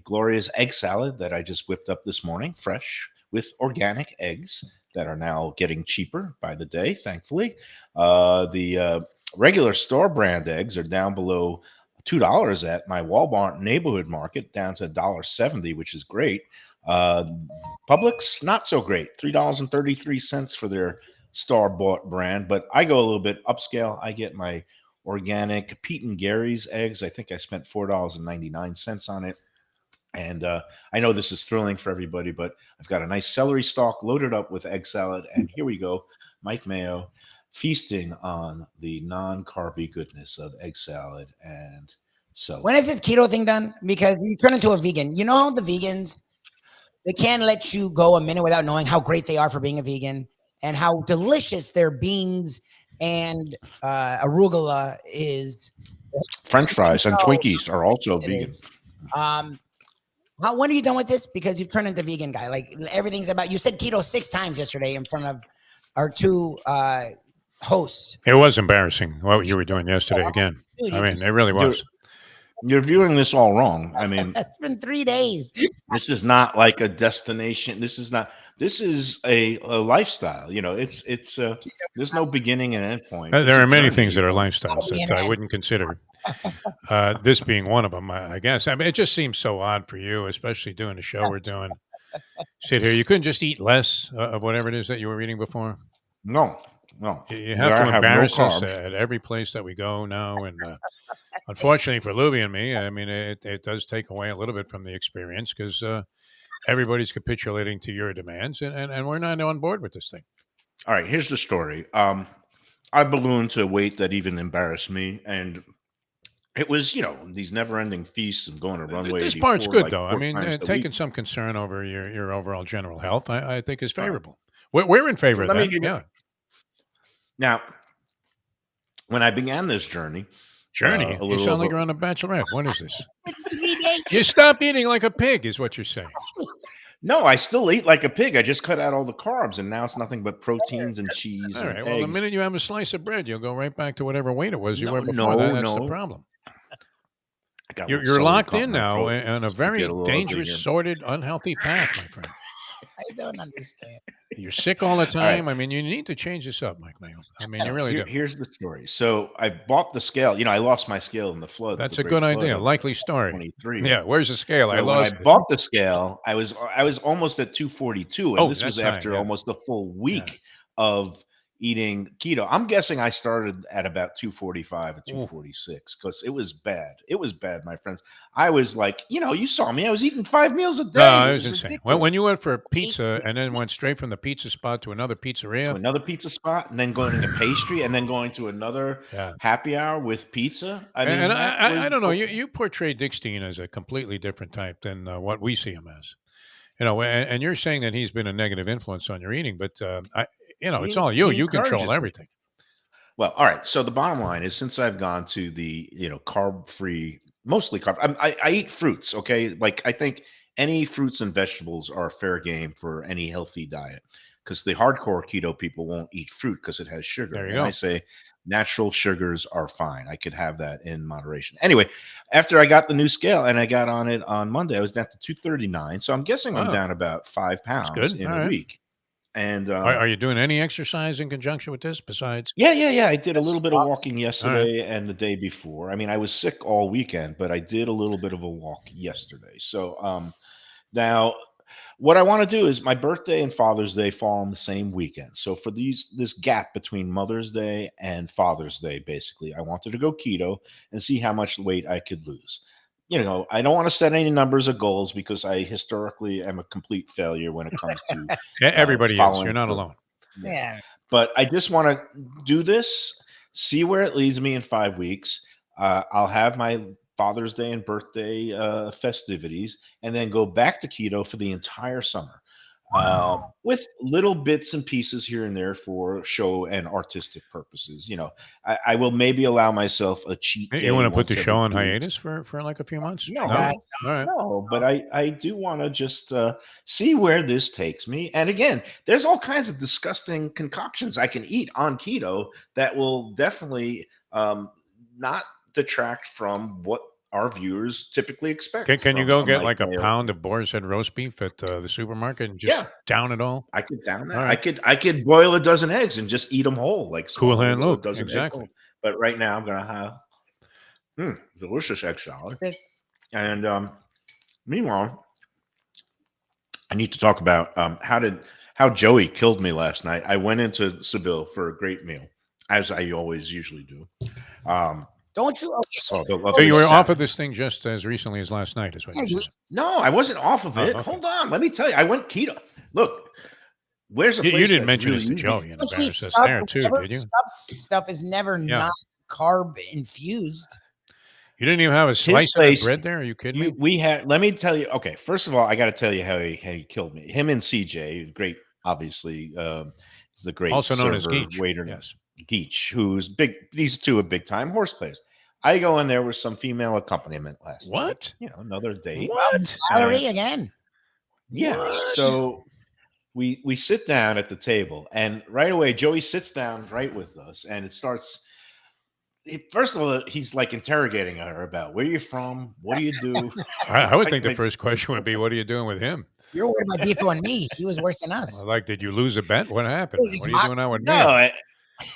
glorious egg salad that I just whipped up this morning, fresh, with organic eggs that are now getting cheaper by the day, thankfully. The regular store brand eggs are down below $2 at my Walmart neighborhood market, down to $1.70, which is great. Publix, not so great, $3.33 for their store-bought brand, but I go a little bit upscale. I get my organic Pete and Gary's eggs. I think I spent $4.99 on it. And I know this is thrilling for everybody, but I've got a nice celery stalk loaded up with egg salad. And here we go, Mike Mayo feasting on the non-carby goodness of egg salad. And so when is this keto thing done? Because you turn into a vegan. You know how the vegans, they can't let you go a minute without knowing how great they are for being a vegan and how delicious their beans and arugula is. French fries and Twinkies are also It vegan. is. When are you done with this? Because you've turned into vegan guy. Like everything's about. You said keto 6 times yesterday in front of our 2 hosts. It was embarrassing what you were doing yesterday again. Dude, I mean, it really was. You're viewing this all wrong. I mean, It's been 3 days. this is not like a destination. This is not. This is a lifestyle. You know, it's there's no beginning and end point. It's There a are many journey. things that are lifestyles that I wouldn't consider. This being one of them, I guess. I mean, it just seems so odd for you, especially doing the show we're doing. Sit here. You couldn't just eat less of whatever it is that you were eating before. No. You have Where to I have no embarrass us carbs. at every place that we go now. And unfortunately for Lubie and me, I mean, it does take away a little bit from the experience because everybody's capitulating to your demands, and we're not on board with this thing. All right, here's the story. I ballooned to a weight that even embarrassed me, and it was, these never-ending feasts and going to Runway. This part's 84, good, like though. I 4 mean, times a taking week. some concern over your overall general health, I think is favorable. We're in favor So of let me that. give you- Yeah. Now, when I began this journey, Journey. a You little sound like over- you're on a bachelorette. What is this? 3 days. You stop eating like a pig, is what you're saying. No, I still eat like a pig. I just cut out all the carbs, and now it's nothing but proteins and cheese All and right. Well, the eggs. minute you have a slice of bread, you'll go right back to whatever weight it was you No, were before. no, That's the no. problem. I got You're celery locked caught in my now throat. on a It's very get a little ugly dangerous, here. sordid, unhealthy path, my friend. I don't understand. You're sick all the All right. time. I mean, you need to change this up, Mike Mayo. I mean, you really do. Here's the story. So I bought the scale. I lost my scale in the flood. That's the a great good flood idea. of Likely story. 23. Yeah. Where's the scale? I So when lost I it. bought the scale, I was almost at 242, and Oh, this was that's high, after yeah. almost a full week of eating keto. I'm guessing I started at about 245 or 246 because it was bad. It was bad, my friends. I was like, you saw me. I was eating 5 meals a day. No, it was insane. ridiculous. When you went for a pizza and then went straight from the pizza spot to another To pizzeria, another pizza spot, and then going to pastry, and then going to another Yeah. happy hour with pizza. I mean, and that was- I don't know. You portray Dick Steen as a completely different type than what we see him as. And you're saying that he's been a negative influence on your eating, but it's all you. he You control encourages me. everything. Well, all right. So the bottom line is, since I've gone to the carb-free, mostly carb, I eat fruits. Okay, like I think any fruits and vegetables are fair game for any healthy diet, because the hardcore keto people won't eat fruit because it has sugar. There you and go. I say natural sugars are fine. I could have that in moderation. Anyway, after I got the new scale and I got on it on Monday, I was down to 239. So I'm guessing I'm Wow. down about 5 pounds good. in All a right. week. And Are you doing any exercise in conjunction with this besides? yeah. I did a That's little bit of awesome. walking yesterday and the day before. I mean, I was sick all weekend, but I did a little bit of a walk yesterday. So now what I want to do is, my birthday and Father's Day fall on the same weekend. So for this gap between Mother's Day and Father's Day, basically, I wanted to go keto and see how much weight I could lose. I don't want to set any numbers or goals because I historically am a complete failure when it comes to Everybody is. following You're not through. alone. Yeah. But I just want to do this, see where it leads me in 5 weeks. I'll have my Father's Day and birthday festivities, and then go back to keto for the entire summer, with little bits and pieces here and there for show and artistic purposes. I will maybe allow myself a cheat day. You want to put the once show every on 2 weeks. hiatus for like a few months? No. All right. No, but I do want to just see where this takes me. And again, there's all kinds of disgusting concoctions I can eat on keto that will definitely not detract from what our viewers typically expect. Can you from go a get Mike like a Mayo. pound of boar's head roast beef at the supermarket and just Yeah. down it all? I could down that. All right. I could boil a dozen eggs and just eat them whole, like Cool swallow Hand a Luke, dozen eggs exactly. whole. But right now, I'm gonna have delicious egg salad. And meanwhile, I need to talk about how Joey killed me last night. I went into Seville for a great meal, as I always usually do. Don't you? So So you were off of this thing just as recently as last night, is what Yeah, you you said. No, I wasn't off of it. okay. Hold on, let me tell you. I went keto. Look, where's a You place didn't that's mention really this to easy? Joey. Don't you eat Embarrassed us stuff? there too, Whatever did you? Stuff is never Yeah. not carb infused. You didn't even have a slice of place- bread there? Are you kidding me? We had. Let me tell you. Okay, first of all, I got to tell you how he killed me. Him and CJ, great. Obviously, is the great Also known as server, Geach. waiter. Yes. Geach, who's big. These two are big time horse players. I go in there with some female accompaniment last night. What? Another date. What? Valerie again. Yeah. What? So we sit down at the table, and right away Joey sits down right with us, and it starts. First of all, he's like interrogating her about where you're from, what do you do. I would think the Like- first question would be, what are you doing with him? You're worried about Defo and me. He was worse than us. Like, did you lose a bet? What happened? He's What are you doing now with No, me?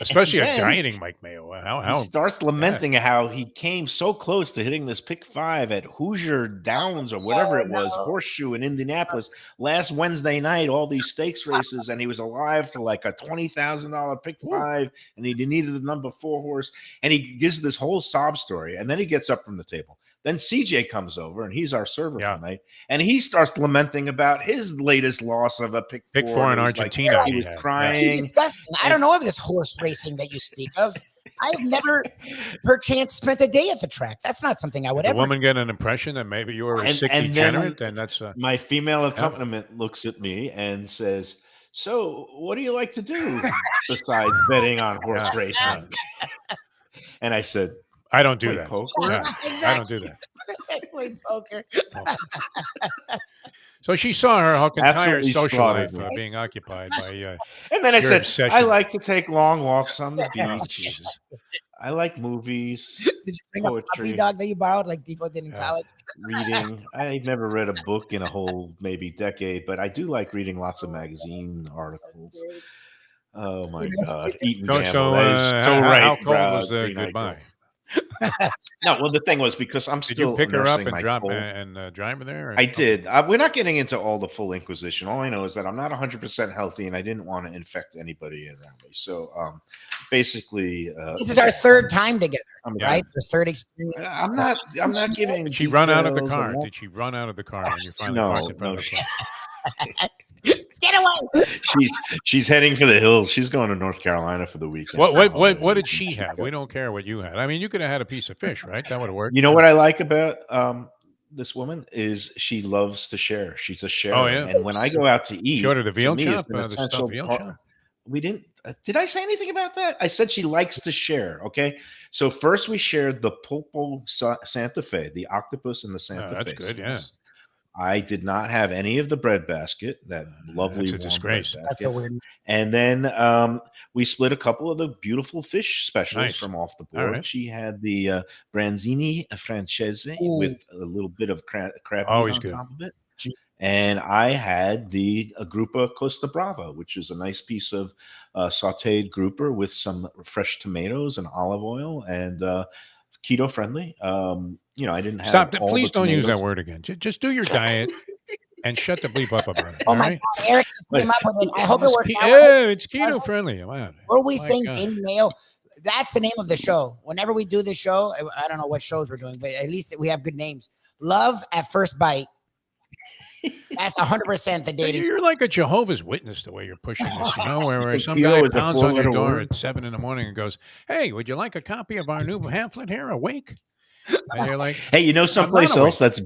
Especially a then- dieting Mike Mayo. he How starts lamenting how he came so close to hitting this pick 5 at Hoosier Downs or whatever it was, Horseshoe in Indianapolis last Wednesday night, all these stakes races, and he was alive to like a $20,000 pick 5, and he needed the number 4 horse, and he gives this whole sob story, and then he gets up from the table. Then CJ comes over, and he's our server Yeah. for the night, and he starts lamenting about his latest loss of a pick 4. Pick 4 in and he's like- Argentina. he was Yeah. crying. He's disgusting. I don't know of this horse racing that you speak of. I've never, perchance, spent a day at the track. That's not something I would The ever. woman get an impression that maybe you were a sick and then- degenerate, and that's My female accompaniment looks at me and says, "So, what do you like to do besides betting on horse Yeah. racing?" And I said, I don't do Play that. poker? Yeah, Exactly. I don't do that. Play poker. So she saw her entire Absolutely social slaughtered life me. being occupied by And then I your said, I obsession. like to take long walks on the Oh, beach. Jesus. I like movies, Did you bring a puppy poetry, dog that you borrowed like Defo did in Yeah. college? reading. I've never read a book in a whole maybe decade, but I do like reading lots of magazine articles. Oh my God, eat and So, gamble. That is so how, right. how cold was the Green Eyed goodbye? Girl. No, well, the thing was because I'm Did you still pick her up nursing and my drop cold. and drive her there? Or I did. We're not getting into all the full inquisition. All I know is that I'm not 100% healthy, and I didn't want to infect anybody around me. So, basically, This is our third time together, I'm, right? The third experience. I'm not giving. Did she run out of the details. I car? won't- Did she run out of the car when you finally No, parked in front no, of the place? Get away! She's heading for the hills. She's going to North Carolina for the weekend. What did she have? We don't care what you had. I mean, you could have had a piece of fish, right? That would have worked. You know what I like about this woman is she loves to share. She's a sharer. Oh, yeah. And when I go out to eat, She ordered a veal to me, chop, it's an the essential stuffed veal part. chop. We didn't. Did I say anything about that? I said she likes to share. Okay. So first we shared the Pulpo Santa Fe, the octopus and the Santa Fe. That's good. Yeah. sauce. I did not have any of the bread basket, that lovely That's a warm disgrace. bread That's basket. a weird. And then we split a couple of the beautiful fish specials Nice. from off the All board. right. She had the branzini francese Ooh. with a little bit of crab meat Always on good. top of it. Jeez. And I had the Gruppa Costa Brava, which is a nice piece of sauteed grouper with some fresh tomatoes and olive oil and keto friendly. I didn't have Stop. all Please the don't use that tomatoes. word again. Just do your diet and shut the bleep up about it. Oh all my right? God, Eric just came up with it. I hope it works out. Yeah, it's keto friendly. Wow. What do we My sing God. in Mayo? That's the name of the show. Whenever we do the show, I don't know what shows we're doing, but at least we have good names. Love at First Bite. That's 100% the dating. You're like a Jehovah's Witness the way you're pushing this, where think some keto guy is a pounds on your four-letter door word? at 7 a.m. and goes, "Hey, would you like a copy of our new pamphlet here, Awake?" And you're like, Hey, someplace awake. else that's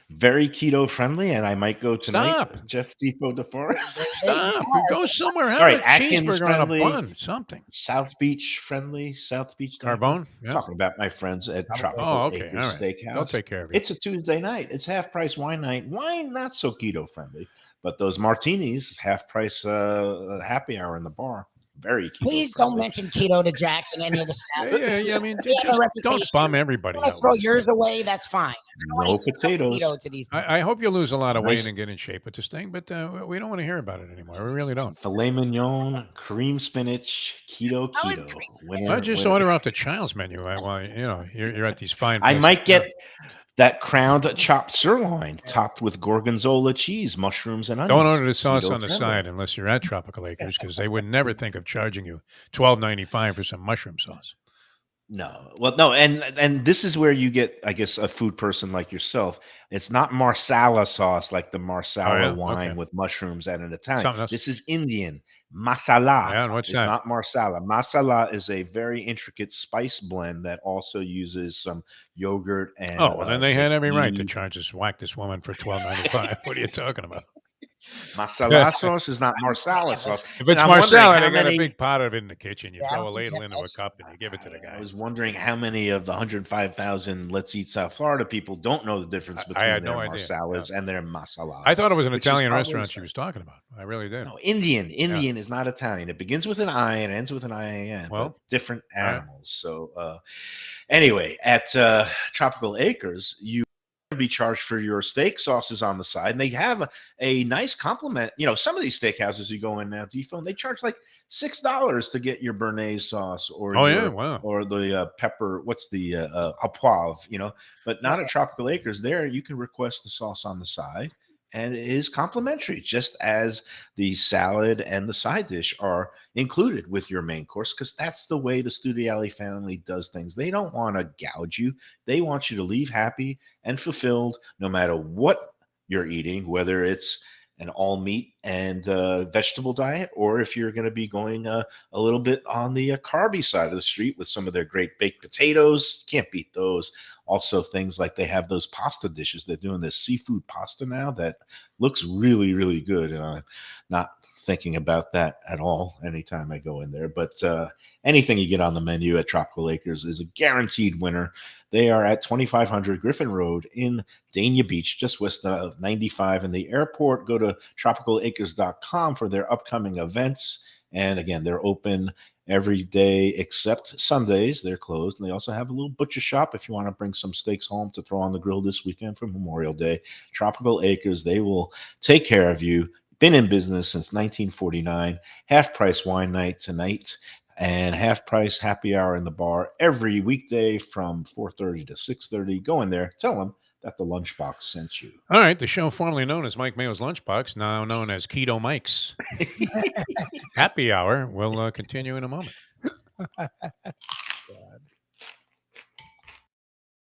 very keto friendly, and I might go tonight. Stop. Jeff Defo DeForest. Stop. Go somewhere. Have All right, a Atkins cheeseburger friendly. on a bun, something. South Beach friendly. South Beach Carbone? Yeah. Talking about my friends at Tropical Oh, okay. Acres All right. Steakhouse. They'll take care of you. It's a Tuesday night. It's half price wine night. Wine not so keto friendly, but those martinis half price happy hour in the bar. Very keto. Please don't friendly. mention keto to Jack and any of the staff. Yeah. I mean, We have a just don't reputation. bum everybody You want out. to throw with this yours thing. away? That's fine. No potatoes. Keto to these. I hope you lose a lot of weight Nice. and get in shape with this thing, but we don't want to hear about it anymore. We really don't. Filet mignon, cream spinach, keto. How is cream spinach? I just order off the child's menu while you're at these fine. I places. might get that crowned chopped sirloin topped with gorgonzola cheese, mushrooms, and onions. Don't order the sauce Keto on the friendly. side unless you're at Tropical Acres because they would never think of charging you $12.95 for some mushroom sauce. No, well, no, and this is where you get, I guess, a food person like yourself. It's not marsala sauce like the marsala Oh, yeah? wine Okay. with mushrooms and an Italian. Something else. This is Indian masala. Yeah, and what's it's that? not marsala. Masala is a very intricate spice blend that also uses some yogurt and. Oh, well, then they had every right to ghee. charge this woman for $12.95. What are you talking about? Masala sauce is not marsala sauce. If it's And I'm wondering marsala, how they got a many- big pot of it in the kitchen. You Yeah, I throw a don't think ladle into a that's- cup and you give it to the I guy. was wondering how many of the 105,000 Let's Eat South Florida people don't know the difference between had their no idea. marsalas and their masalas. I thought it was an which is Italian probably restaurant so. she was talking about. I really did. No, Indian. Indian is not Italian. It begins with an I and ends with an IAN. Well, Well, different all right. animals. So, anyway, at Tropical Acres, you be charged for your steak sauces on the side, and they have a nice complement. Some of these steakhouses you go in now, Defo, they charge like $6 to get your Bernaise sauce or Oh, your, yeah, wow. or the pepper. What's the poivre? But not at Tropical Acres. There, you can request the sauce on the side. And it is complimentary, just as the salad and the side dish are included with your main course, because that's the way the Studiali family does things. They don't want to gouge you. They want you to leave happy and fulfilled no matter what you're eating, whether it's an all meat and vegetable diet, or if you're going to be going a little bit on the carby side of the street with some of their great baked potatoes. Can't beat those. Also, things like they have those pasta dishes. They're doing this seafood pasta now that looks really, really good. And I'm not thinking about that at all anytime I go in there. But anything you get on the menu at Tropical Acres is a guaranteed winner. They are at 2500 Griffin Road in Dania Beach, just west of 95 in the airport. Go to tropicalacres.com for their upcoming events. And again, they're open every day except Sundays. They're closed. And they also have a little butcher shop if you want to bring some steaks home to throw on the grill this weekend for Memorial Day. Tropical Acres, they will take care of you. Been in business since 1949. Half price wine night tonight and half price happy hour in the bar every weekday from 4:30 to 6:30. Go in there. Tell them that the Lunchbox sent you. All right. The show formerly known as Mike Mayo's Lunchbox, now known as Keto Mike's Happy Hour, will continue in a moment.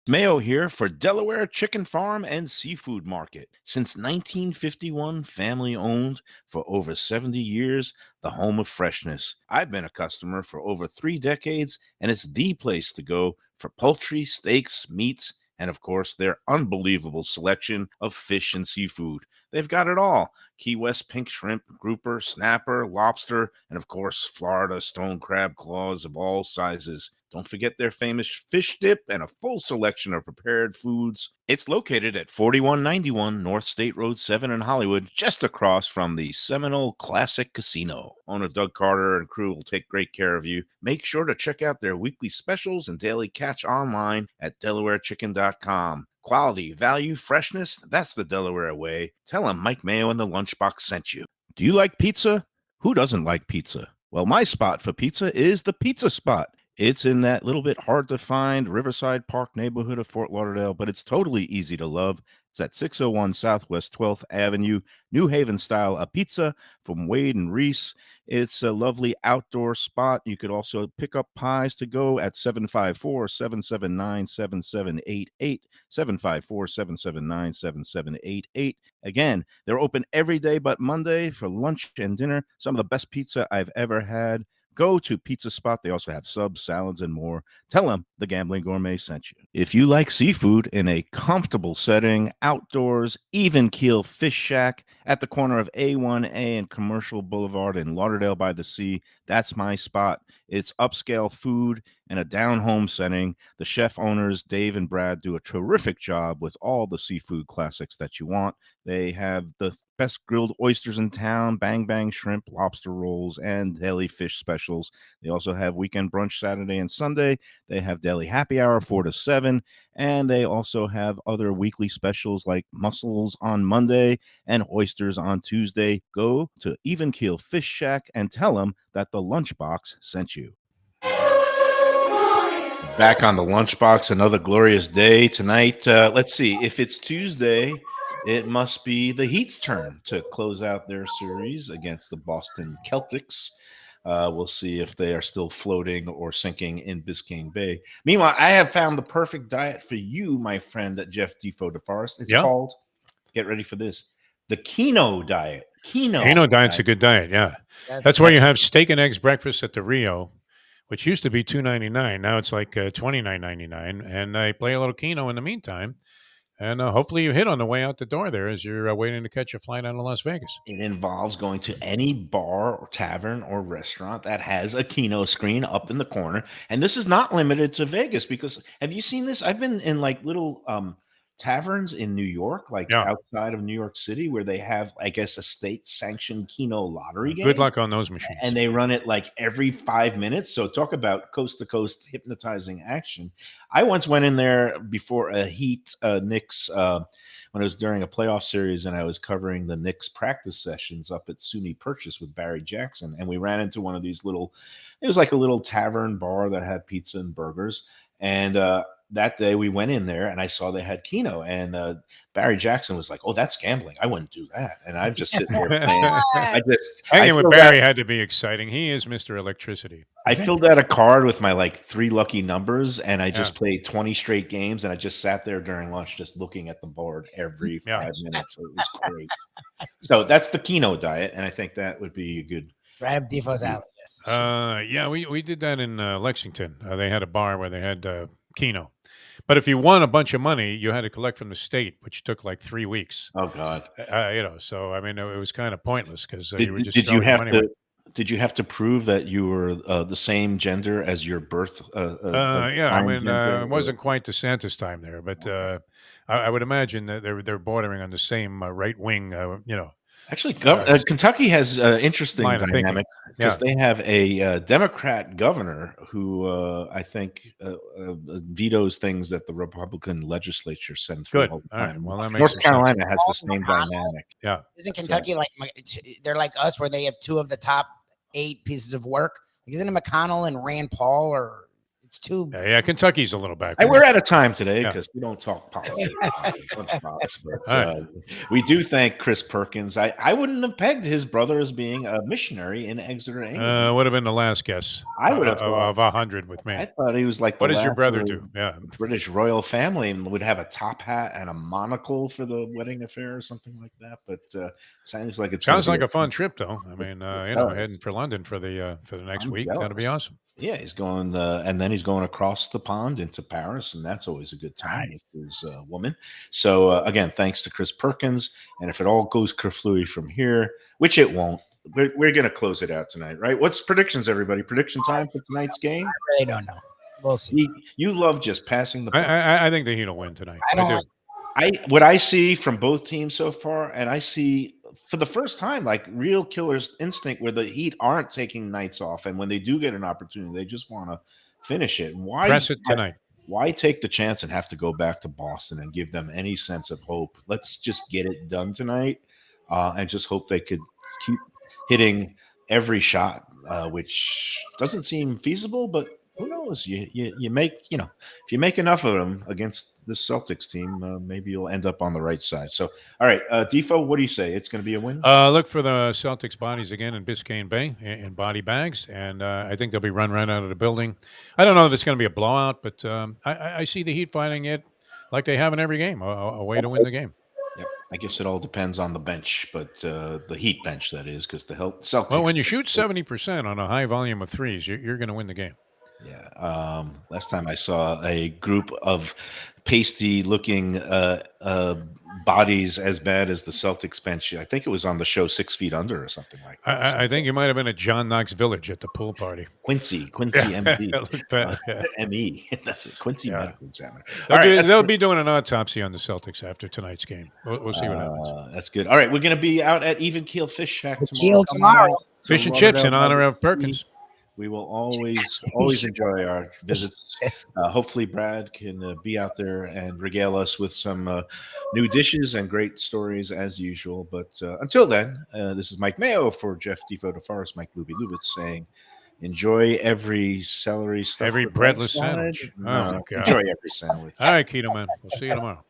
Mayo here for Delaware Chicken Farm and Seafood Market. Since 1951, family owned for over 70 years, the home of freshness. I've been a customer for over 3 decades, and it's the place to go for poultry, steaks, meats, and of course, their unbelievable selection of fish and seafood. They've got it all. Key West pink shrimp, grouper, snapper, lobster, and of course, Florida stone crab claws of all sizes. Don't forget their famous fish dip and a full selection of prepared foods. It's located at 4191 North State Road 7 in Hollywood, just across from the Seminole Classic Casino. Owner Doug Carter and crew will take great care of you. Make sure to check out their weekly specials and daily catch online at DelawareChicken.com. Quality, value, freshness, that's the Delaware way. Tell them Mike Mayo and the Lunchbox sent you. Do you like pizza? Who doesn't like pizza? Well, my spot for pizza is the Pizza Spot. It's in that little bit hard to find Riverside Park neighborhood of Fort Lauderdale, but it's totally easy to love. It's at 601 Southwest 12th Avenue, New Haven style, a pizza from Wade and Reese. It's a lovely outdoor spot. You could also pick up pies to go at 754-779-7788, 754-779-7788. Again, they're open every day but Monday for lunch and dinner. Some of the best pizza I've ever had. Go to Pizza Spot. They also have subs, salads, and more. Tell them the Gambling Gourmet sent you. If you like seafood in a comfortable setting, outdoors, even keel fish shack at the corner of A1A and Commercial Boulevard in Lauderdale by the Sea, that's my spot. It's upscale food in a down-home setting. The chef owners, Dave and Brad, do a terrific job with all the seafood classics that you want. They have the best grilled oysters in town, bang bang shrimp, lobster rolls, and deli fish specials. They also have weekend brunch Saturday and Sunday. They have deli happy hour 4 to 7, and they also have other weekly specials like mussels on Monday and oysters on Tuesday. Go to Even Keel Fish Shack and tell them that the Lunchbox sent you. Back on the Lunchbox, another glorious day tonight. Let's see, if it's Tuesday, it must be the Heat's turn to close out their series against the Boston Celtics. We'll see if they are still floating or sinking in Biscayne Bay. Meanwhile, I have found the perfect diet for you, my friend Jeff Defo DeForest. It's called, get ready for this, the Keno diet. Keno diet's a good diet, yeah. That's where you have steak and eggs breakfast at the Rio, which used to be $2.99. Now it's like $29.99. And I play a little Keno in the meantime. And hopefully you hit on the way out the door there as you're waiting to catch a flight out of Las Vegas. It involves going to any bar or tavern or restaurant that has a Keno screen up in the corner. And this is not limited to Vegas because have you seen this? I've been in like little taverns in New York, like outside of New York City, where they have, I guess, a state-sanctioned Keno lottery game. Good luck on those machines. And they run it like every 5 minutes. So talk about coast-to-coast hypnotizing action. I once went in there before a Heat Knicks when it was during a playoff series, and I was covering the Knicks practice sessions up at SUNY Purchase with Barry Jackson, and we ran into one of these little, it was like a little tavern bar that had pizza and burgers, and that day we went in there and I saw they had Keno, and Barry Jackson was like, "Oh, that's gambling. I wouldn't do that." And I'm just sitting there playing. Hanging with Barry had to be exciting. He is Mr. Electricity. I filled out a card with my like 3 lucky numbers, and I just played 20 straight games, and I just sat there during lunch just looking at the board every 5 minutes. So it was great. So that's the Keno diet, and I think that would be a good. Right up Defoe's alley. Yes. We did that in Lexington. They had a bar where they had Keno. But if you won a bunch of money, you had to collect from the state, which took like 3 weeks. Oh God. So I mean, it was kind of pointless because Did, you were just did you throwing your have money to? away. Did you have to prove that you were the same gender as your birth? Yeah, I assigned mean, gender, it wasn't quite DeSantis time there, but I would imagine that they're bordering on the same right wing, Actually, uh, Kentucky has interesting line of thinking. dynamic Yeah, because they have a Democrat governor who I think vetoes things that the Republican legislature send through good. all the All right. time. Well, that makes North some Carolina sense. has the same dynamic. Yeah. Isn't Kentucky they're like us, where they have 2 of the top 8 pieces of work? Like, isn't it McConnell and Rand Paul, or it's 2? Yeah, Kentucky's a little Hey, backwards. we're out of time today Yeah. because we don't talk politics. Lunchbox, but All right. we do thank Chris Perkins. I wouldn't have pegged his brother as being a missionary in Exeter, England. Would have been the last guess. I would have of 100 with me. I thought he was like the What does your last brother of do? Yeah. the British royal family and would have a top hat and a monocle for the wedding affair or something like that. But sounds like it's Sounds gonna like be a fun trip, though. I mean, does. heading for London for the next I'm week. jealous. That'll be awesome. Yeah, he's going, and then he's going across the pond into Paris, and that's always a good time Nice. with his woman. So again, thanks to Chris Perkins, and if it all goes kerflooey from here, which it won't, we're going to close it out tonight, right? What's predictions, everybody? Prediction time for tonight's game? I really don't know. We'll see. You love just passing the. I think the Heat will win tonight. I don't do. like- What I see from both teams so far, and I see for the first time like real killer's instinct where the Heat aren't taking nights off, and when they do get an opportunity, they just want to finish it. And why Press it tonight. Why take the chance and have to go back to Boston and give them any sense of hope? Let's just get it done tonight, and just hope they could keep hitting every shot, which doesn't seem feasible, but who knows? You make, if you make enough of them against the Celtics team, maybe you'll end up on the right side. So, all right, Defo, what do you say? It's going to be a win? Look for the Celtics bodies again in Biscayne Bay in body bags, and I think they'll be run right out of the building. I don't know that it's going to be a blowout, but I see the Heat fighting it like they have in every game, a way to win the game. Yep. I guess it all depends on the bench, but the Heat bench, that is, because the Celtics. Well, when you shoot 70% on a high volume of threes, you're going to win the game. Yeah. Last time I saw a group of pasty-looking bodies as bad as the Celtics bench. I think it was on the show 6 Feet Under or something like that. I think you might have been at John Knox Village at the pool party. Quincy MD. That looked bad, yeah. ME. That's it. Quincy Medical Examiner. They'll be doing an autopsy on the Celtics after tonight's game. We'll see what happens. That's good. All right, we're going to be out at Even Keel Fish Shack Keel tomorrow. Fish and chips in honor of Perkins. We will always enjoy our visits. Hopefully, Brad can be out there and regale us with some new dishes and great stories as usual. But until then, this is Mike Mayo for Jeff Defo DeForest, Mike Lubie Lubitz saying, enjoy every celery stuff. Every breadless sandwich. Oh, God. Enjoy every sandwich. All right, Keto Man. We'll see you tomorrow.